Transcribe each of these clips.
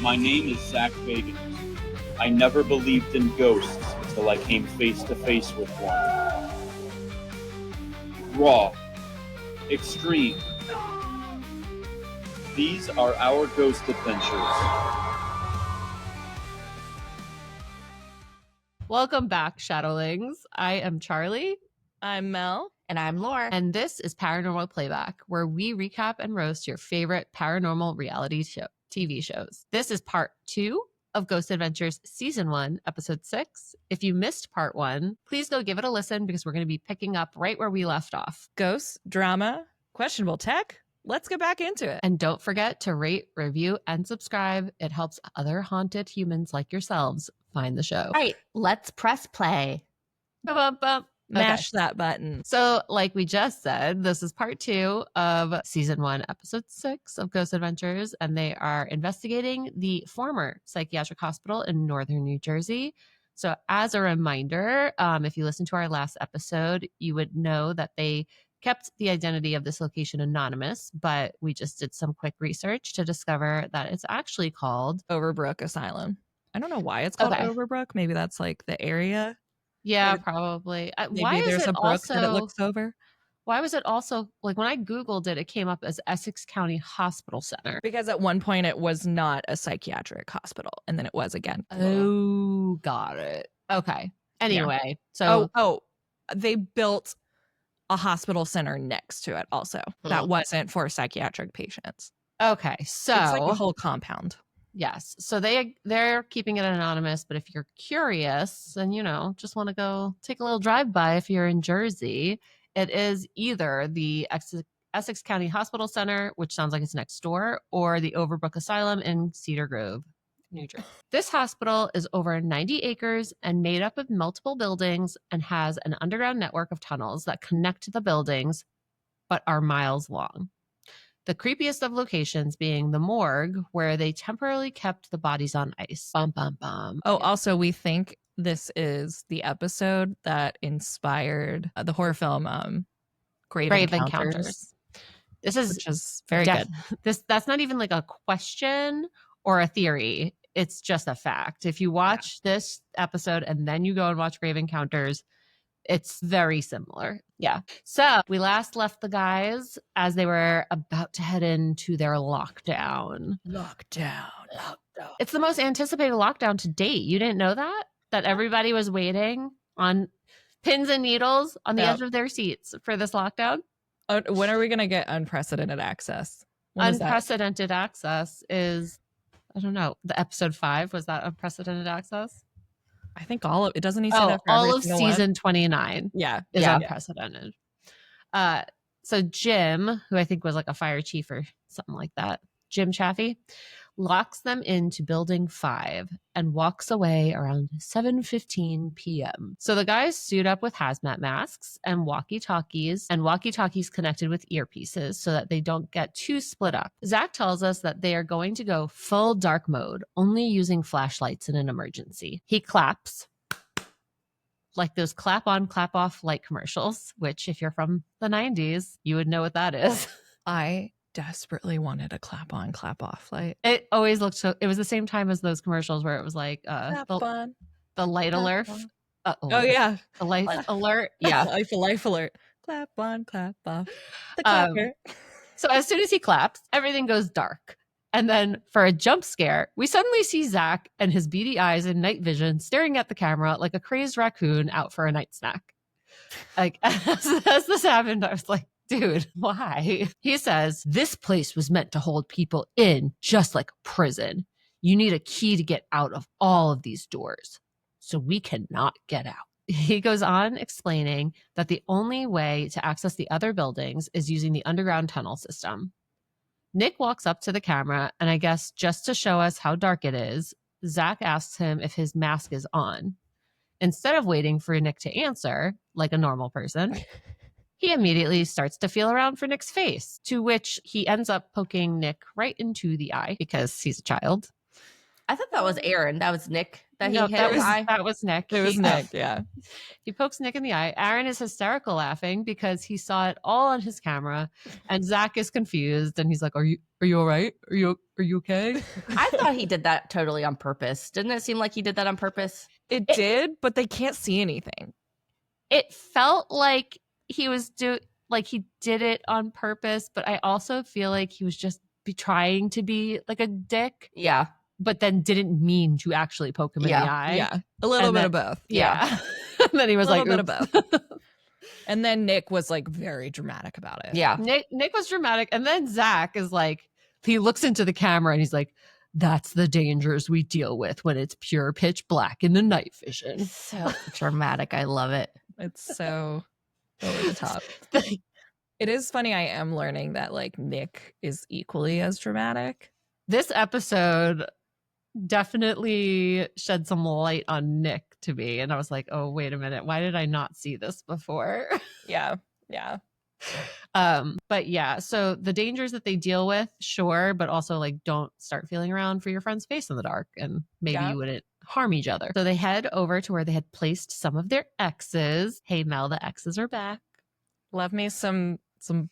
My name is Zach Bagans. I never believed in ghosts until I came face to face with one. Raw. Extreme. These are our ghost adventures. Welcome back, Shadowlings. I am Charlie. I'm Mel. And I'm Laura. And this is Paranormal Playback, where we recap and roast your favorite paranormal reality TV shows. This is part 2 of Ghost Adventures Season 1, Episode 6. If you missed part 1, please go give it a listen because we're going to be picking up right where we left off. Ghosts, drama, questionable tech. Let's get back into it. And don't forget to rate, review, and subscribe. It helps other haunted humans like yourselves find the show. All right, let's press play. Bum. Mash that button. So, like we just said, this is part 2 of Season 1, Episode 6 of Ghost Adventures, and they are investigating the former psychiatric hospital in northern New Jersey. So, as a reminder, if you listened to our last episode, you would know that they kept the identity of this location anonymous, but we just did some quick research to discover that it's actually called Overbrook Asylum. I don't know why it's called Overbrook. Maybe that's like the area. Yeah, probably. Maybe why there's is it a brook also, that it looks over. Why was it also, like when I Googled it, it came up as Essex County Hospital Center. Because at one point it was not a psychiatric hospital, and then it was again. Oh, got it. Okay. Anyway, yeah. So. They built a hospital center next to it also. That wasn't for psychiatric patients. Okay, so. It's like a whole compound. Yes. So they're keeping it anonymous, but if you're curious and, just want to go take a little drive-by if you're in Jersey, it is either the Essex County Hospital Center, which sounds like it's next door, or the Overbrook Asylum in Cedar Grove, New Jersey. This hospital is over 90 acres and made up of multiple buildings and has an underground network of tunnels that connect to the buildings, but are miles long. The creepiest of locations being the morgue, where they temporarily kept the bodies on ice. Bum, bum, bum. Oh, also, we think this is the episode that inspired the horror film Grave Encounters. This is, which is very good. That's not even like a question or a theory. It's just a fact. If you watch this episode and then you go and watch Grave Encounters, it's very similar. Yeah. So we last left the guys as they were about to head into their lockdown. Lockdown. It's the most anticipated lockdown to date. You didn't know that? That everybody was waiting on pins and needles on the edge of their seats for this lockdown? When are we going to get unprecedented access? Unprecedented access is, I don't know, the episode 5, was that unprecedented access? I think all of it. Doesn't he say that for all of season 29 is unprecedented. So Jim, who I think was like a fire chief or something like that, Jim Chaffee, locks them into building 5 and walks away around 7:15 p.m. So the guys suit up with hazmat masks and walkie-talkies connected with earpieces so that they don't get too split up. Zach tells us that they are going to go full dark mode, only using flashlights in an emergency. He claps like those clap on, clap off light commercials, which if you're from the 90s, you would know what that is. I desperately wanted a clap on, clap off light. It always looked so. It was the same time as those commercials where it was like the light alert. The light alert. Yeah, life alert. Clap on, clap off. The clapper. So as soon as he claps, everything goes dark. And then for a jump scare, we suddenly see Zach and his beady eyes and night vision staring at the camera like a crazed raccoon out for a night snack. Like as this happened, I was like, dude, why? He says, this place was meant to hold people in just like a prison. You need a key to get out of all of these doors. So we cannot get out. He goes on explaining that the only way to access the other buildings is using the underground tunnel system. Nick walks up to the camera, and I guess just to show us how dark it is, Zach asks him if his mask is on. Instead of waiting for Nick to answer, like a normal person, he immediately starts to feel around for Nick's face, to which he ends up poking Nick right into the eye because he's a child. I thought that was Aaron. That was Nick that he No, hit that his was eye. that was Nick. It was Nick, yeah. He pokes Nick in the eye. Aaron is hysterical laughing because he saw it all on his camera, and Zach is confused and he's like, "Are you all right? Are you okay?" I thought he did that totally on purpose. Didn't it seem like he did that on purpose? It did, but they can't see anything. It felt like he was he did it on purpose, but I also feel like he was just trying to be like a dick, Yeah. but then didn't mean to actually poke him in the eye. Yeah. A little And bit then- of both. Yeah. And then he was A like, little bit of "Oops." both. And then Nick was like very dramatic about it. Yeah. Nick was dramatic. And then Zach is like, he looks into the camera and he's like, "That's the dangers we deal with when it's pure pitch black in the night vision." So dramatic. I love it. It's so over the top. It is funny. I am learning that like Nick is equally as dramatic. This episode definitely shed some light on Nick to me. And I was like, oh, wait a minute. Why did I not see this before? Yeah. Yeah. But yeah, so the dangers that they deal with, sure, but also like don't start feeling around for your friend's face in the dark and maybe you wouldn't harm each other. So they head over to where they had placed some of their exes. Hey Mel, the exes are back. Love me some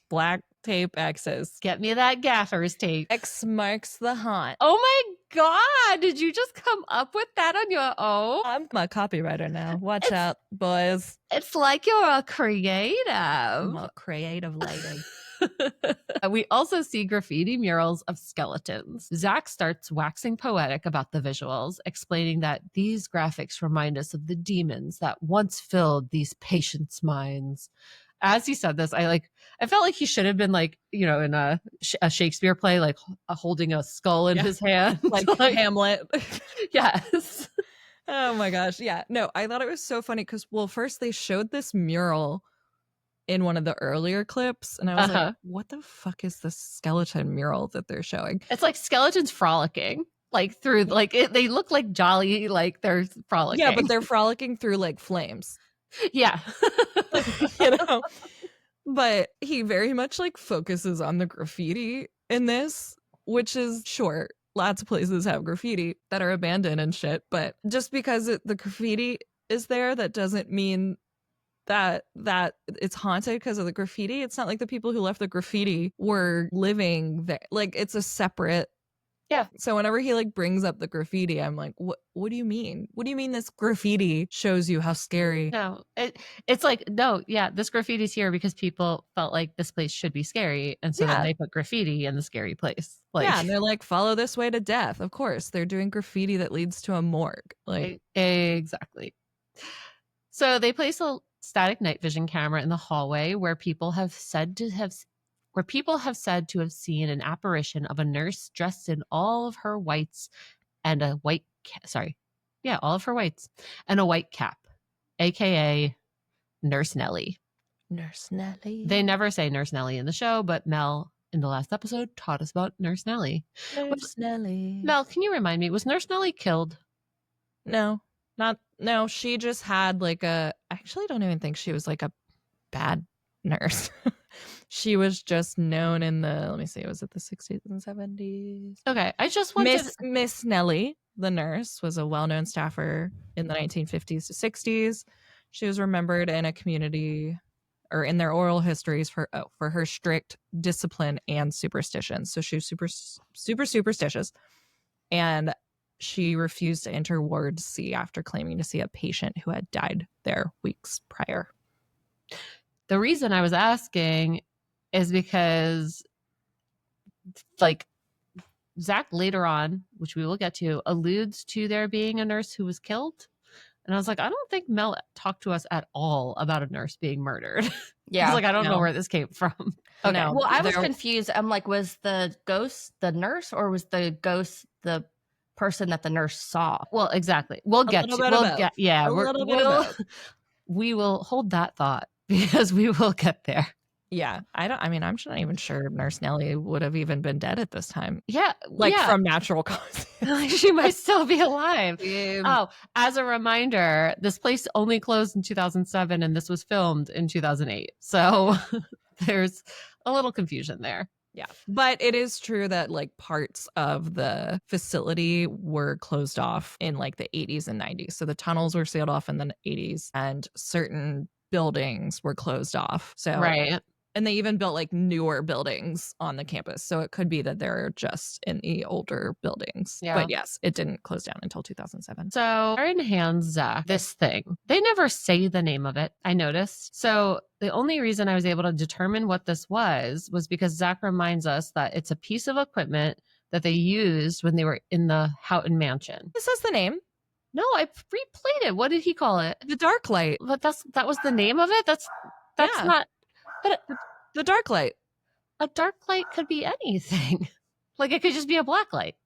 black tape X's. Get me that gaffer's tape. X marks the haunt. Oh my God, did you just come up with that on your own? I'm a copywriter now. Watch out, boys. It's like you're a creative. I'm a creative lady. We also see graffiti murals of skeletons. Zach starts waxing poetic about the visuals, explaining that these graphics remind us of the demons that once filled these patients' minds. As he said this, I felt like he should have been like, you know, in a Shakespeare play, like holding a skull in his hand. like Hamlet. Yes. Oh my gosh. Yeah. No, I thought it was so funny because, well, first they showed this mural in one of the earlier clips, and I was like, what the fuck is this skeleton mural that they're showing? It's like skeletons frolicking. Like through, like they look like jolly, like they're frolicking. Yeah, but they're frolicking through like flames. Yeah. You know? But he very much like focuses on the graffiti in this, which is sure. Lots of places have graffiti that are abandoned and shit, but just because the graffiti is there, that doesn't mean that it's haunted because of the graffiti. It's not like the people who left the graffiti were living there. Like it's a separate. Yeah. So whenever he like brings up the graffiti, I'm like, what do you mean? What do you mean this graffiti shows you how scary? No, it's like, no, yeah, this graffiti's here because people felt like this place should be scary. And so then they put graffiti in the scary place. Like, yeah, and they're like, follow this way to death. Of course, they're doing graffiti that leads to a morgue. Like, exactly. So they place a static night vision camera in the hallway where people have said to have seen an apparition of a nurse dressed in all of her whites and a white all of her whites and a white cap, aka Nurse Nellie. Nurse Nellie. They never say Nurse Nellie in the show, but Mel in the last episode taught us about Nurse Nellie. Nurse Nellie. Mel, can you remind me, was Nurse Nellie killed? no, she just had like I actually don't even think she was like a bad nurse. She was just known in let me see, was it the 60s and 70s? Okay, I just wanted Miss Nellie, the nurse, was a well-known staffer in the 1950s to 60s. She was remembered in a community or in their oral histories for her strict discipline and superstition. So she was super superstitious, and she refused to enter Ward C after claiming to see a patient who had died there weeks prior. The reason I was asking is because, like, Zach later on, which we will get to, alludes to there being a nurse who was killed. And I was like, I don't think Mel talked to us at all about a nurse being murdered. Yeah. I was like, I don't know where this came from. Okay. No. Well, I was confused. I'm like, was the ghost the nurse or was the ghost the person that the nurse saw? Well, exactry. We'll get to we will hold that thought because we will get there. Yeah, I'm not even sure Nurse Nellie would have even been dead at this time. Yeah, from natural causes. She might still be alive. Oh, as a reminder, this place only closed in 2007 and this was filmed in 2008. So there's a little confusion there. Yeah. But it is true that like parts of the facility were closed off in like the 80s and 90s. So the tunnels were sealed off in the 80s and certain buildings were closed off. So Right. and they even built like newer buildings on the campus. So it could be that they're just in the older buildings. Yeah. But yes, it didn't close down until 2007. So Aaron hands Zach this thing. They never say the name of it, I noticed. So the only reason I was able to determine what this was because Zach reminds us that it's a piece of equipment that they used when they were in the Houghton mansion. This is the name. No, I replayed it. What did he call it? The dark light. But that was the name of it? That's Yeah. not. But The dark light. a dark light could be anything. Like it could just be a black light.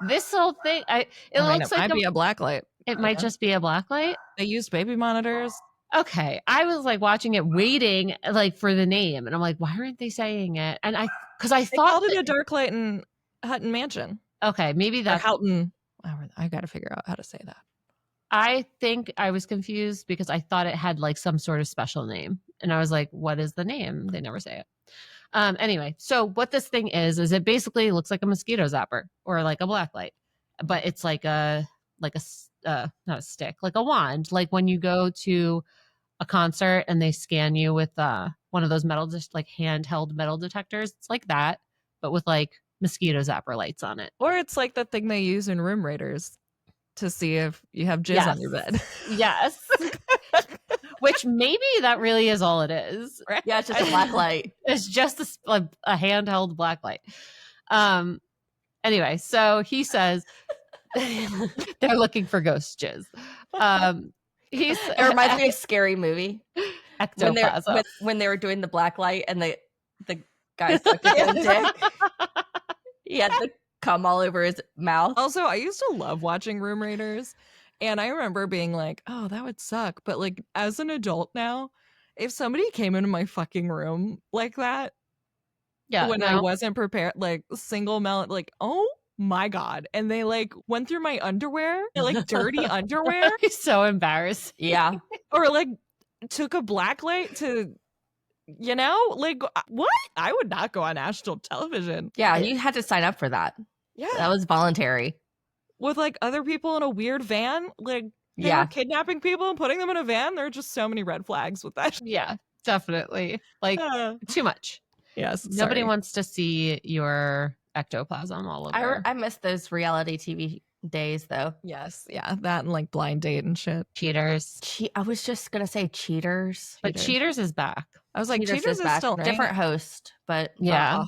This whole thing, it looks like might be a black light. it might just be a black light. They used baby monitors. Okay, I was like watching it, waiting like for the name, and I'm like, why aren't they saying it? And I They thought called it a dark light in Houghton Mansion. okay, maybe Or that's. Houghton. I got to figure out how to say that. I think I was confused because I thought it had like some sort of special name, and I was like, what is the name? They never say it. Anyway, so what this thing is it basically looks like a mosquito zapper or like a black light, but it's like not a stick, like a wand. Like when you go to a concert and they scan you with one of those like handheld metal detectors. It's like that, but with like mosquito zapper lights on it. Or it's like the thing they use in Room Raiders to see if you have jizz on your bed. Yes. Which maybe that really is all it is. Right? Yeah, it's just a black light. It's just a handheld black light. Anyway, so he says they're looking for ghost jizz. It reminds me of Scary Movie Ectoplasm. when they were doing the black light and the guy sucked his own dick. He had to come all over his mouth. Also, I used to love watching Room Raiders. And I remember being like, oh, that would suck. But like as an adult now, if somebody came into my fucking room like that, when I wasn't prepared, like single melt, like, oh my God. And they like went through my underwear, like dirty underwear. He's so embarrassed. Yeah. Or like took a black light to, like what? I would not go on national television. Yeah, you had to sign up for that. Yeah. That was voluntary. With like other people in a weird van, like they were kidnapping people and putting them in a van. There are just so many red flags with that. Yeah, definitely. Like too much. Yes. Nobody wants to see your ectoplasm all over. I miss those reality TV days though. Yes. Yeah. That and like Blind Date and shit. Cheaters. I was just gonna say Cheaters. But Cheaters is back. I was like, Cheaters is back. still right? Different host, but Yeah.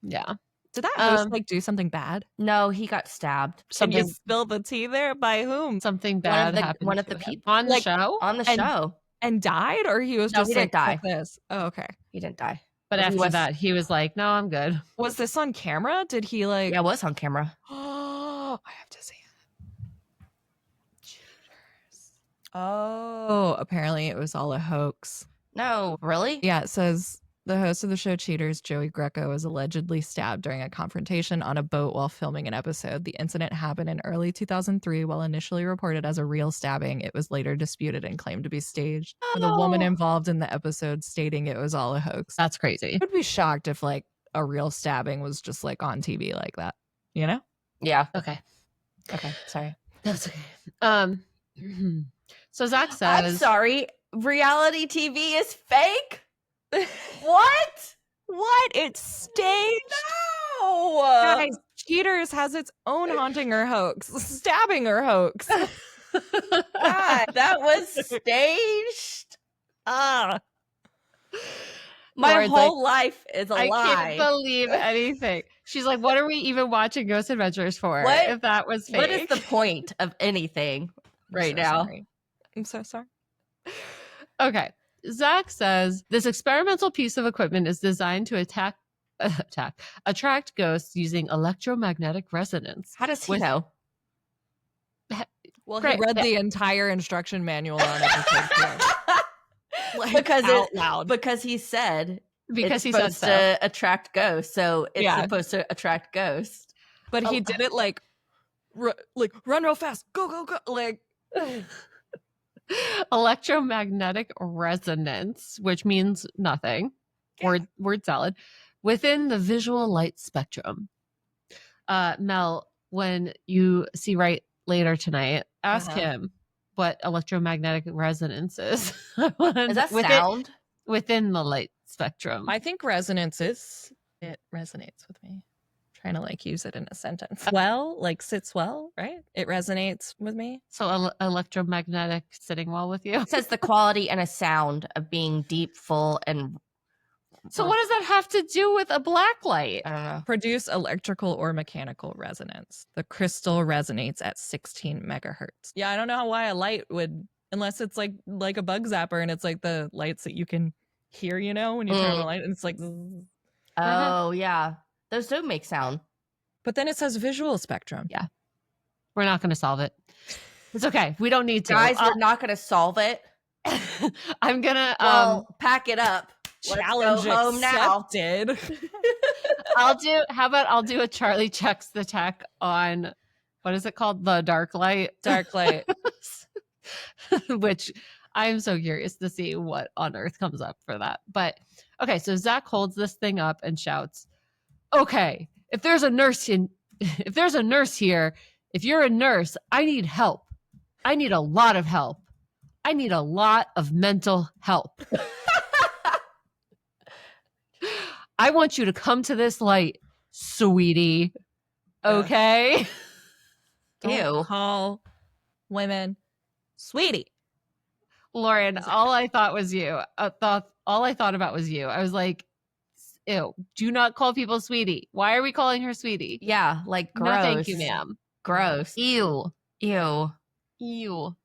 Yeah. Did that host like do something bad? No, he got stabbed. Can you spill the tea there? By whom? Something bad happened. One of to the him. people on the show. On the show. And died, or he was No, just he didn't die. Fuck this. Oh, okay. He didn't die. But after that, he was like, "No, I'm good." Was this on camera? Did he like? Yeah, it was on camera. Oh, I have to see it. Cheaters. Oh, apparently it was all a hoax. No, really? Yeah, it says the host of the show Cheaters, Joey Greco, was allegedly stabbed during a confrontation on a boat while filming an episode. The incident happened in early 2003. While initially reported as a real stabbing, it was later disputed and claimed to be staged. With a woman involved in the episode stating it was all a hoax. That's crazy. I would be shocked if like a real stabbing was just like on TV like that, you know? Yeah. Okay. Sorry. That's okay. So Zach says, I'm sorry. Reality TV is fake? What? What? It's staged? No. Guys, Cheaters has its own haunting or hoax, stabbing or hoax. God, that was staged. My Lauren's whole life is a I lie. can't believe anything. She's like, what are we even watching Ghost Adventures for? What? If that was fake. What is the point of anything right now? Sorry. I'm so sorry. Okay. Zach says this experimental piece of equipment is designed to attract ghosts using electromagnetic resonance. How does he know? Well, Great. he read the entire instruction manual on episode 2. Like, Because out loud. Because he said Because he it's said supposed so. to attract ghosts, so it's Yeah. supposed to attract ghosts. But he did it like run real fast, go, like. Electromagnetic resonance, which means nothing. Word salad. within the visual light spectrum. Mel, when you see Wright later tonight, ask him what electromagnetic resonance is. Is that sound? Within the light spectrum. I think resonance is, it resonates with me. Trying to like use it in a sentence. Well, like sits well, right? It resonates with me. So electromagnetic sitting well with you. It says the quality and a sound of being deep, full, and So what does that have to do with a blacklight? I don't know. Produce electrical or mechanical resonance. The crystal resonates at 16 megahertz. Yeah, I don't know why a light would, unless it's like a bug zapper and it's like the lights that you can hear, you know, when you turn on the light and it's like zzz. Oh, yeah. Those don't make sound. But then it says visual spectrum. Yeah. We're not going to solve it. It's okay. We don't need to. Guys, we're not going to solve it. I'm going to pack it up. Challenge Let's go home now. accepted. I'll do a Charlie checks the tech on, what is it called? The dark light. Dark light. Which I'm so curious to see what on earth comes up for that. But okay, so Zach holds this thing up and shouts, okay, if there's a nurse here, if you're a nurse, I need help. I need a lot of help. I need a lot of mental help. I want you to come to this light, sweetie. Okay? Don't call women sweetie. Lauren, all I thought was you. All I thought about was you. I was like, ew, do not call people sweetie. Why are we calling her sweetie? Yeah, like gross. No, thank you, ma'am. Gross. Ew. Ew. Ew.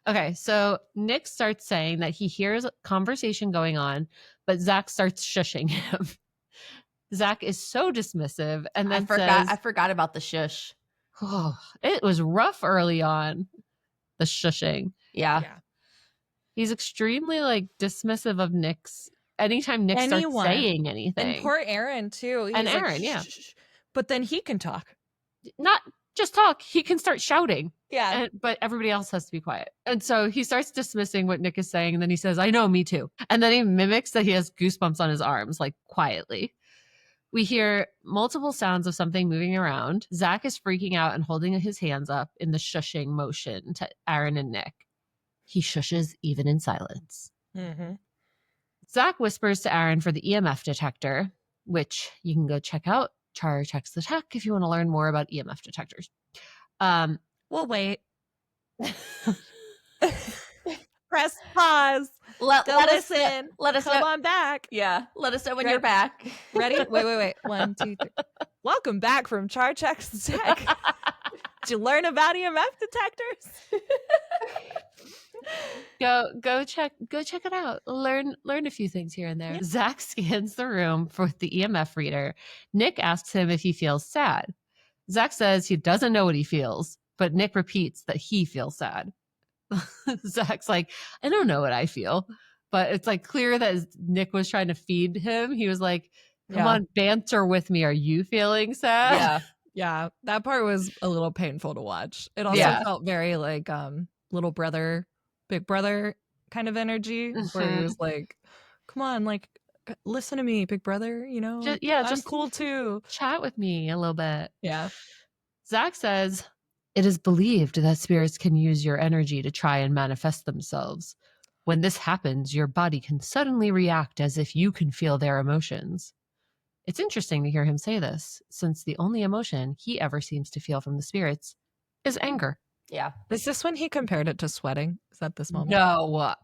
Okay, so Nick starts saying that he hears a conversation going on, but Zach starts shushing him. Zach is so dismissive and then I forgot about the shush. Oh, it was rough early on, the shushing. Yeah. He's extremely like dismissive of Nick's anytime Nick starts saying anything. And poor Aaron too. He's and like, Aaron, yeah. Shh. But then he can talk. Not just talk. He can start shouting. Yeah. But everybody else has to be quiet. And so he starts dismissing what Nick is saying. And then he says, I know, me too. And then he mimics that he has goosebumps on his arms, like quietly. We hear multiple sounds of something moving around. Zach is freaking out and holding his hands up in the shushing motion to Aaron and Nick. He shushes even in silence. Mm-hmm. Zach whispers to Aaron for the EMF detector, which you can go check out. Char checks the tech if you want to learn more about EMF detectors. We'll wait. Press pause. Let us listen. Let us Come know. on back. Yeah. Let us know when you're back. Ready? Wait. 1, 2, 3. Welcome back from Char Checks the Tech. Did you learn about EMF detectors? Go check it out. Learn a few things here and there. Yeah. Zach scans the room for the EMF reader. Nick asks him if he feels sad. Zach says he doesn't know what he feels, but Nick repeats that he feels sad. Zach's like, I don't know what I feel, but it's like clear that Nick was trying to feed him. He was like, come on, banter with me. Are you feeling sad? Yeah. Yeah. That part was a little painful to watch. It also felt very like little brother, big brother kind of energy where he was like, come on, like, listen to me, big brother, you know? I'm cool too. Chat with me a little bit. Yeah. Zach says, it is believed that spirits can use your energy to try and manifest themselves. When this happens, your body can suddenly react as if you can feel their emotions. It's interesting to hear him say this, since the only emotion he ever seems to feel from the spirits is anger. Yeah. Is this when he compared it to sweating? Is that this moment? No.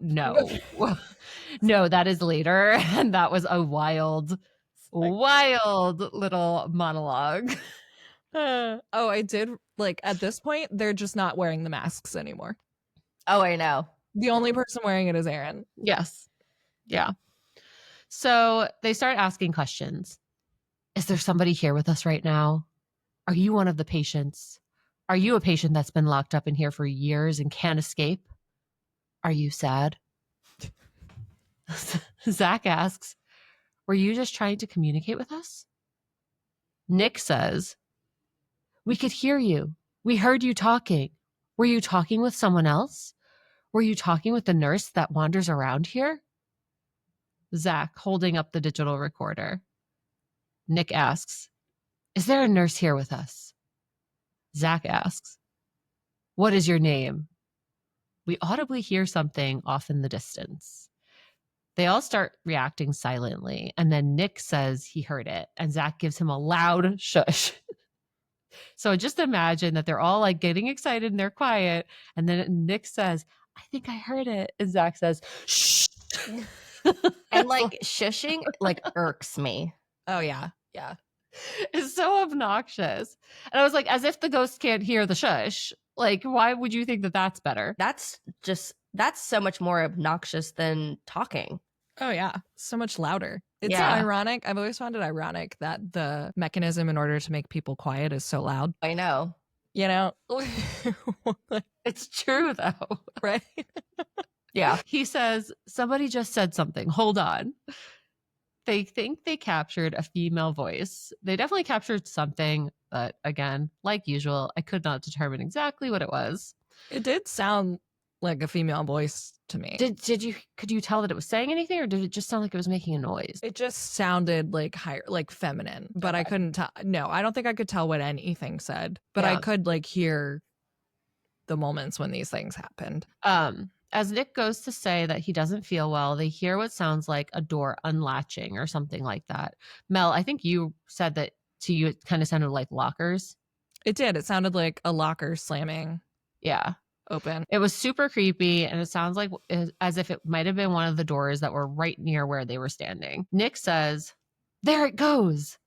No, that is later. And that was a wild little monologue. I did like at this point, they're just not wearing the masks anymore. Oh, I know. The only person wearing it is Aaron. Yes. Yeah. So they start asking questions. Is there somebody here with us right now? Are you one of the patients? Are you a patient that's been locked up in here for years and can't escape? Are you sad? Zach asks, were you just trying to communicate with us? Nick says, we could hear you. We heard you talking. Were you talking with someone else? Were you talking with the nurse that wanders around here? Zach holding up the digital recorder. Nick asks, "Is there a nurse here with us?" Zach asks, "What is your name?" We audibly hear something off in the distance. They all start reacting silently, and then Nick says he heard it, and Zach gives him a loud shush. So just imagine that they're all like getting excited and they're quiet, and then Nick says, "I think I heard it," and Zach says, "Shh." And like shushing like irks me. Oh yeah. Yeah. It's so obnoxious. And I was like, as if the ghost can't hear the shush. Like, why would you think that that's better? That's so much more obnoxious than talking. Oh yeah. So much louder. It's Yeah. ironic. I've always found it ironic that the mechanism in order to make people quiet is so loud. I know. You know? It's true, though. Right? Yeah. He says, "Somebody just said something. Hold on." They think they captured a female voice. They definitely captured something, but again, like usual, I could not determine exactly what it was. It did sound like a female voice to me. Could you tell that it was saying anything, or did it just sound like it was making a noise? It just sounded like higher, like feminine, but I couldn't tell. No, I don't think I could tell what anything said, but I Yeah. could like hear the moments when these things happened. As Nick goes to say that he doesn't feel well, they hear what sounds like a door unlatching or something like that. Mel, I think you said that to you it kind of sounded like lockers. It did. It sounded like a locker slamming Yeah. open. It was super creepy, and it sounds like as if it might have been one of the doors that were right near where they were standing. Nick says, "There it goes."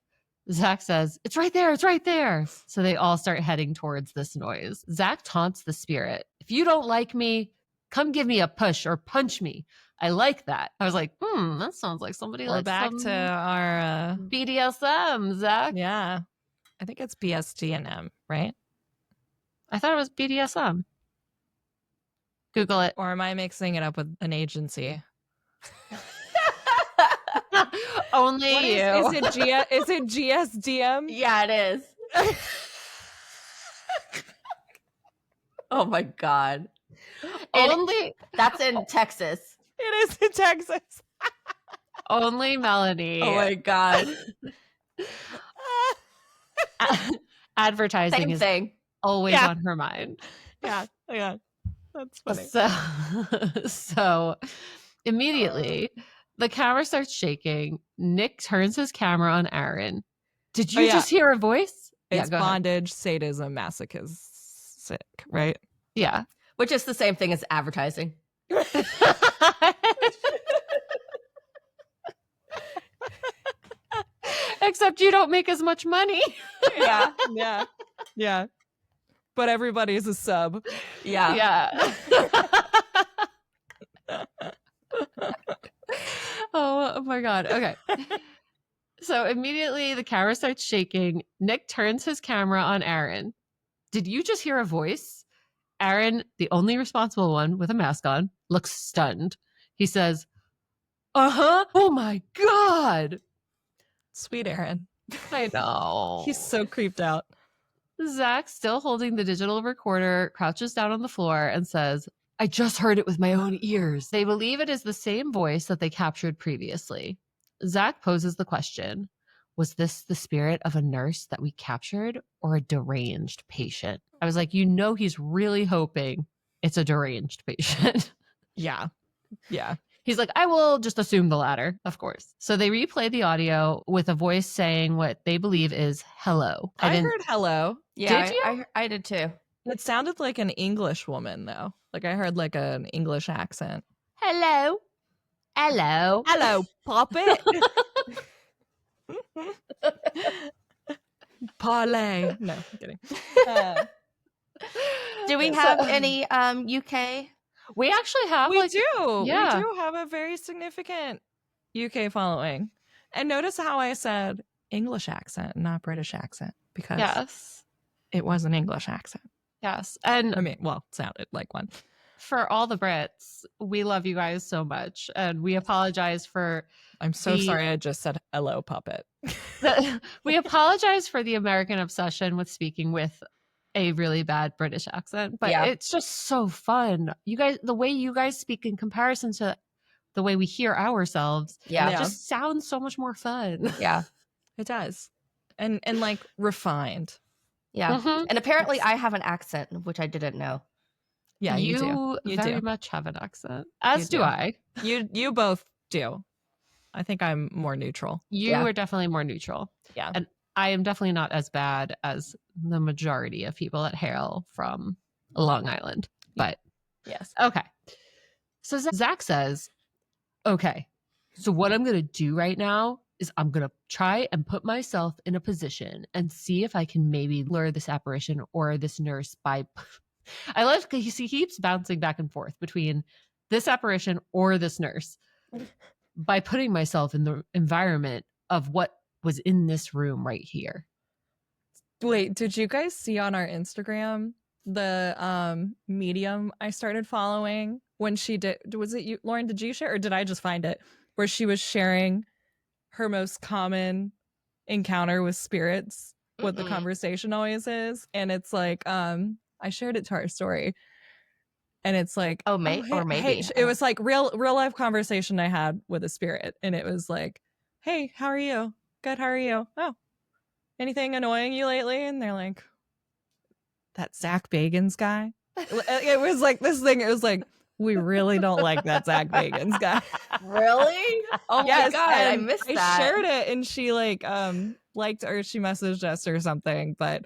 Zach says, "It's right there. It's right there." So they all start heading towards this noise. Zach taunts the spirit. "If you don't like me, come give me a push or punch me. I like that." I was like, that sounds like somebody We're likes back some to our BDSM, Zach. yeah. I think it's BSD&M, right? I thought it was BDSM. Google it. Or am I mixing it up with an agency? Only What you. is it GSDM? Yeah, it is. Oh my God. Only That's in Texas. It is in Texas. only Melanie. Oh my God. Advertising Same is thing. always Yeah. on her mind. Yeah. That's funny. So immediately the camera starts shaking. Nick turns his camera on Aaron. "Did you yeah. just hear a voice?" It's go ahead. bondage, sadism, masochistic, right? Yeah. Which is the same thing as advertising. Except you don't make as much money. Yeah. Yeah. But everybody's a sub. Yeah. Oh my God. Okay. So immediately the camera starts shaking. Nick turns his camera on Aaron. "Did you just hear a voice?" Aaron, the only responsible one with a mask on, looks stunned. He says, "Uh-huh. Oh my God." Sweet Aaron. I know. He's so creeped out. Zach, still holding the digital recorder, crouches down on the floor and says, "I just heard it with my own ears." They believe it is the same voice that they captured previously. Zach poses the question, was this the spirit of a nurse that we captured or a deranged patient? I was like, he's really hoping it's a deranged patient. Yeah. He's like, "I will just assume the latter," of course. So they replay the audio with a voice saying what they believe is hello. I heard hello. Yeah. Did you? I did too. It sounded like an English woman, though. Like I heard like an English accent. Hello. Hello. Hello, puppet. Parlay. No, I'm kidding. Do we have any UK? We actually have We do. yeah. We do have a very significant UK following. And notice how I said English accent, not British accent, because Yes. it was an English accent. Yes. And I mean, well, it sounded like one. for all the Brits, we love you guys so much. And we apologize for I'm so sorry I just said hello, puppet. we apologize for the American obsession with speaking with a really bad British accent, but Yeah. it's just so fun. You guys, the way you guys speak in comparison to the way we hear ourselves, Yeah. it just sounds so much more fun. Yeah. It does. And like refined. Yeah. Mhm. And apparently I have an accent, which I didn't know. Yeah, you do. You very do. much have an accent. As You do do. I. You both do. I think I'm more neutral. You Yeah. are definitely more neutral. Yeah. And I am definitely not as bad as the majority of people that hail from Long Island. But Yes. okay. So Zach says, okay, so what I'm going to do right now is I'm going to try and put myself in a position and see if I can maybe lure this apparition or this nurse by. I love because he keeps bouncing back and forth between this apparition or this nurse by putting myself in the environment of what was in this room right here. Wait, did you guys see on our Instagram the medium I started following when she did? Was it you, Lauren? Did you share, or did I just find it? Where she was sharing her most common encounter with spirits, what the Mm-mm. conversation always is, and it's like I shared it to our story, and it's like, Oh, maybe. it was like real life conversation I had with a spirit, and it was like, hey, how are you? Good, how are you? Oh, anything annoying you lately? And they're like, that Zach Bagans guy. It was like this thing. It was like, we really don't like that Zach Bagans guy. Really? Oh Yes, my god, I and missed I that. shared it, and she like liked, or she messaged us or something. But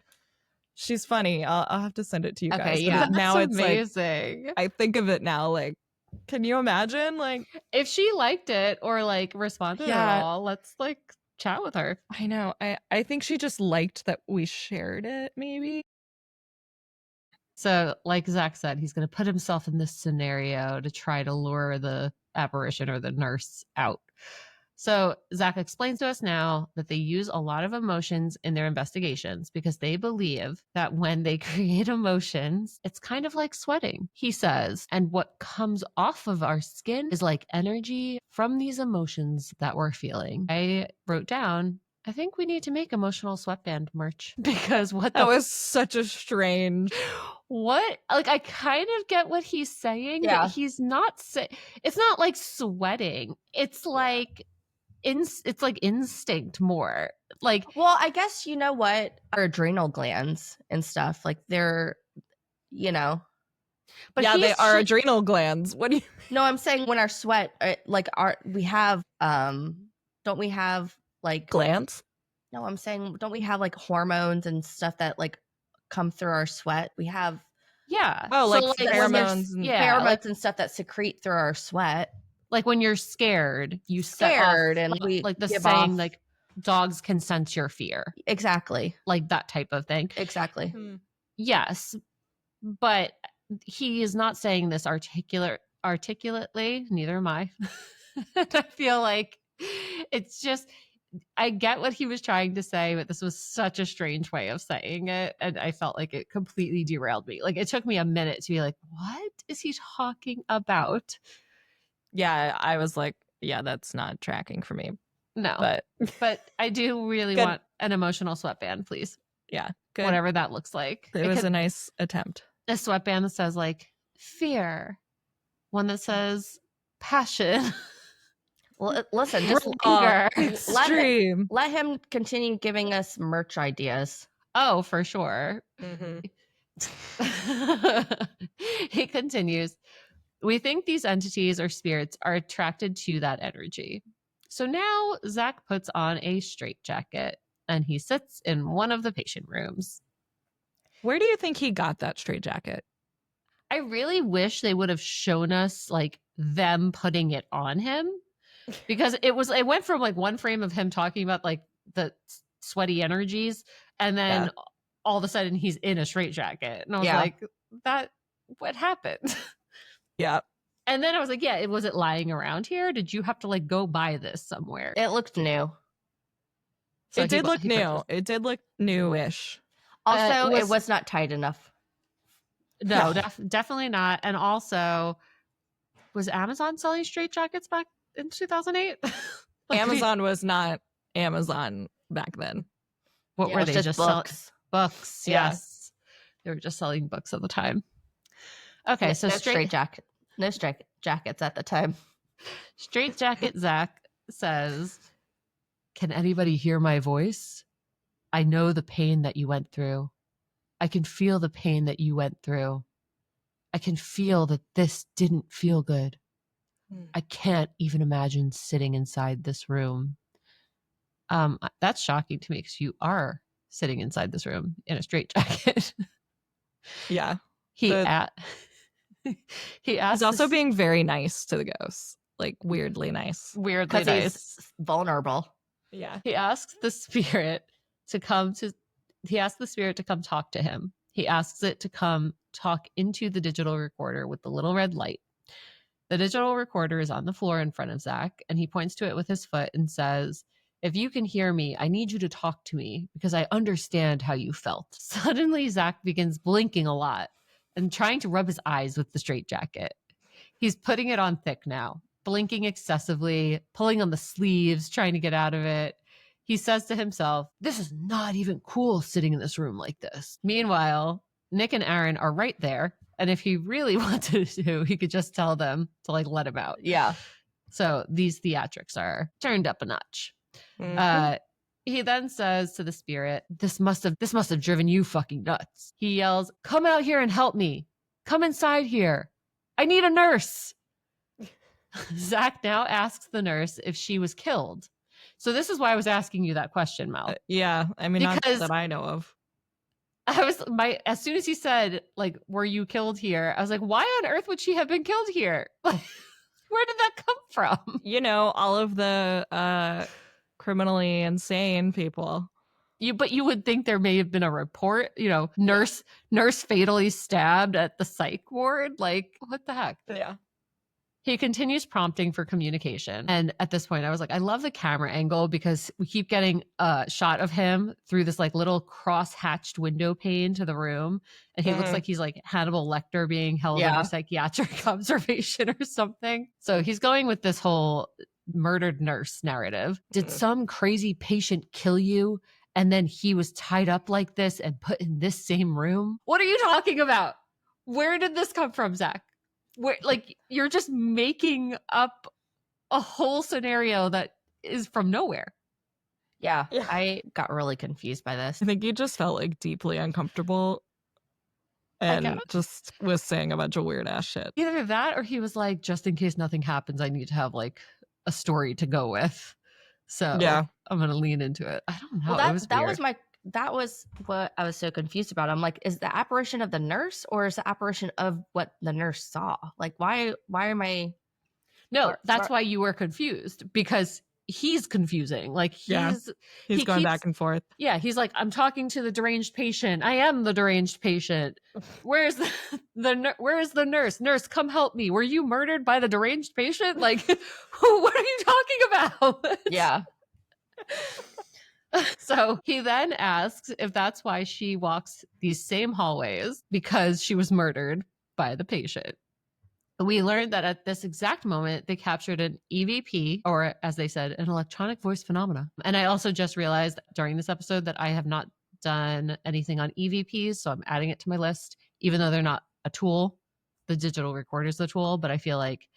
she's funny. I'll have to send it to you Okay, guys. yeah. But now That's it's like, amazing. I think of it now. Like, can you imagine? Like, If she liked it or like responded Yeah. at all, let's like chat with her. I know. I think she just liked that we shared it. Maybe. So, like Zach said, he's going to put himself in this scenario to try to lure the apparition or the nurse out. So, Zach explains to us now that they use a lot of emotions in their investigations because they believe that when they create emotions, it's kind of like sweating, he says. And what comes off of our skin is like energy from these emotions that we're feeling. I wrote down, I think we need to make emotional sweatband merch because what That the was such a strange. what, like, I kind of get what he's saying, Yeah. but he's not it's not like sweating, it's like it's like instinct more, like, Well, I guess you know what? Our adrenal glands and stuff, like they're, you know. but Yeah, they he's are ju- adrenal glands. What do you? No, I'm saying when our sweat, like we have, don't we have like Glands? No, I'm saying don't we have like hormones and stuff that like come through our sweat? We have yeah, Oh, so, like when there's pheromones and- yeah, pheromones like, and stuff that secrete through our sweat. like when you're scared, you Scared set off, and we like the give saying, off- like dogs can sense your fear, Exactly. like that type of thing. Exactly. Yes, but he is not saying this articulately, neither am I. And I feel like it's just, I get what he was trying to say, but this was such a strange way of saying it, and I felt like it completely derailed me. Like, it took me a minute to be like, what is he talking about? Yeah, I was like, yeah, that's not tracking for me. No, But I do really Good. want an emotional sweatband, please. yeah, good. Whatever that looks like. It was could- a nice attempt. a sweatband that says like fear, one that says passion, Listen, just anger. Extreme. let him continue giving us merch ideas. Oh, for sure. He continues, we think these entities or spirits are attracted to that energy. So now Zach puts on a straitjacket and he sits in one of the patient rooms. Where do you think he got that straitjacket? I really wish they would have shown us like them putting it on him, because it went from like one frame of him talking about like the sweaty energies, and then Yeah. all of a sudden he's in a straitjacket, and I was Yeah. like, that what happened? Yeah. And then I was like, yeah, was it lying around here? Did you have to like go buy this somewhere? It looked new. So It did look he new. purchased- It did look newish. Also, it was- was not tight enough. No, No. definitely not. And also, was Amazon selling straitjackets back in 2008? Like, Amazon was not Amazon back then. what Yeah, were it was they just selling? books? Books, Yeah. yes. They were just selling books at the time. Okay, so no straight jackets at the time. Straightjacket Zach says, Can anybody hear my voice? I know the pain that you went through. I can feel the pain that you went through. I can feel that this didn't feel good. I can't even imagine sitting inside this room. That's shocking to me because you are sitting inside this room in a straitjacket. Yeah. He The- asked. He's also being very nice to the ghosts, like weirdly nice. weirdly Because nice. he's vulnerable. Yeah. He asks the spirit to come to. He asks the spirit to come talk to him. He asks it to come talk into the digital recorder with the little red light. The digital recorder is on the floor in front of Zach, and he points to it with his foot and says, "If you can hear me, I need you to talk to me because I understand how you felt." Suddenly, Zach begins blinking a lot and trying to rub his eyes with the straitjacket. He's putting it on thick now, blinking excessively, pulling on the sleeves, trying to get out of it. He says to himself, "This is not even cool sitting in this room like this." Meanwhile, Nick and Aaron are right there. And if he really wanted to, he could just tell them to like let him out. Yeah. So these theatrics are turned up a notch. Mhm. He then says to the spirit, this must have driven you fucking nuts. He yells, "Come out here and help me. Come inside here. I need a nurse." Zach now asks the nurse if she was killed. So this is why I was asking you that question, Mel. Yeah. I mean, not Because- that I know of. As soon as he said, like, "Were you killed here?" I was like, why on earth would she have been killed here? Where did that come from? You know, all of the criminally insane people. But you would think there may have been a report, nurse fatally stabbed at the psych ward. Like, what the heck? Yeah. He continues prompting for communication. And at this point, I was like, I love the camera angle because we keep getting a shot of him through this like little cross-hatched window pane to the room. And he looks Mhm. like he's like Hannibal Lecter being held Yeah. under psychiatric observation or something. So he's going with this whole murdered nurse narrative. Did Mhm. some crazy patient kill you? And then he was tied up like this and put in this same room? What are you talking about? Where did this come from, Zach? Where, like, you're just making up a whole scenario that is from nowhere. Yeah. Yeah. I got really confused by this. I think he just felt like deeply uncomfortable and guess. just was saying a bunch of weird ass shit. Either that or he was like, just in case nothing happens, I need to have like a story to go with. So Yeah. I'm going to lean into it. I don't know. Well, It was weird. that was what I was so confused about. I'm like, is the apparition of the nurse or is the apparition of what the nurse saw? Like, why am I? No, Or- that's or- why you were confused because he's confusing. Like Yeah. he's He's he going keeps- back and forth. Yeah, he's like, "I'm talking to the deranged patient. I am the deranged patient. Where's where is the nurse? Nurse, come help me. Were you murdered by the deranged patient? Like, what are you talking about?" Yeah. So he then asks if that's why she walks these same hallways because she was murdered by the patient. We learned that at this exact moment, they captured an EVP, or as they said, an electronic voice phenomena. And I also just realized during this episode that I have not done anything on EVPs, so I'm adding it to my list, even though they're not a tool. The digital recorder is the tool, but I feel like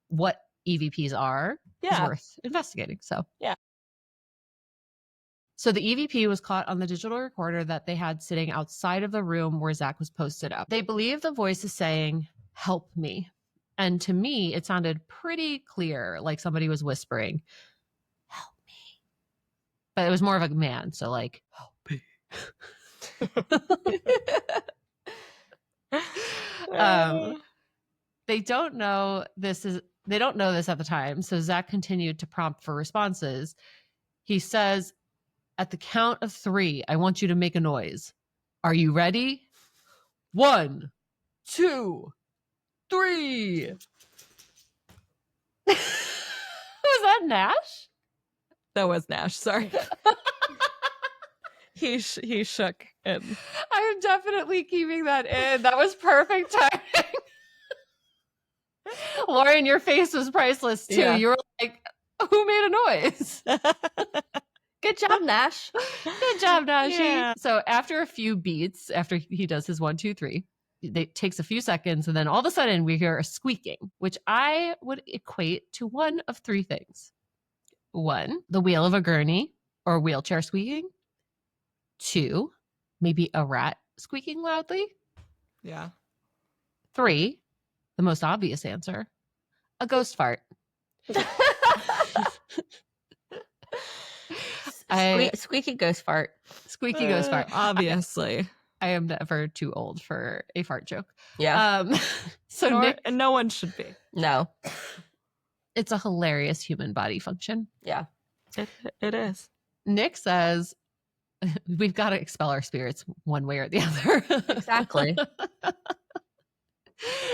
what EVPs are is worth investigating. So Yeah. So the EVP was caught on the digital recorder that they had sitting outside of the room where Zach was posted up. They believe the voice is saying, "Help me." And to me, it sounded pretty clear, like somebody was whispering, "Help me." But it was more of a man, so like, "Help me." They don't know this at the time. So Zach continued to prompt for responses. He says, "At the count of 3, I want you to make a noise. Are you ready? 1, 2, 3. Was that Nash? That was Nash. Sorry. He shook and I am definitely keeping that in. That was perfect timing. Lauren, your face was priceless too. Yeah. You were like, "Who made a noise?" Good job, Nash. Good job, Nashi. Yeah. So after a few beats, after he does his 1, 2, 3, it takes a few seconds, and then all of a sudden we hear a squeaking, which I would equate to one of 3 things. 1, the wheel of a gurney. or a wheelchair squeaking. 2, maybe a rat squeaking loudly. Yeah. 3, the most obvious answer, a ghost fart. Squeaky ghost fart. Squeaky ghost fart. Obviously. I am never too old for a fart joke. Yeah. So Nick, No one should be. No. it's a hilarious human body function. Yeah. It is. Nick says, we've got to expel our spirits one way or the other. Exactly.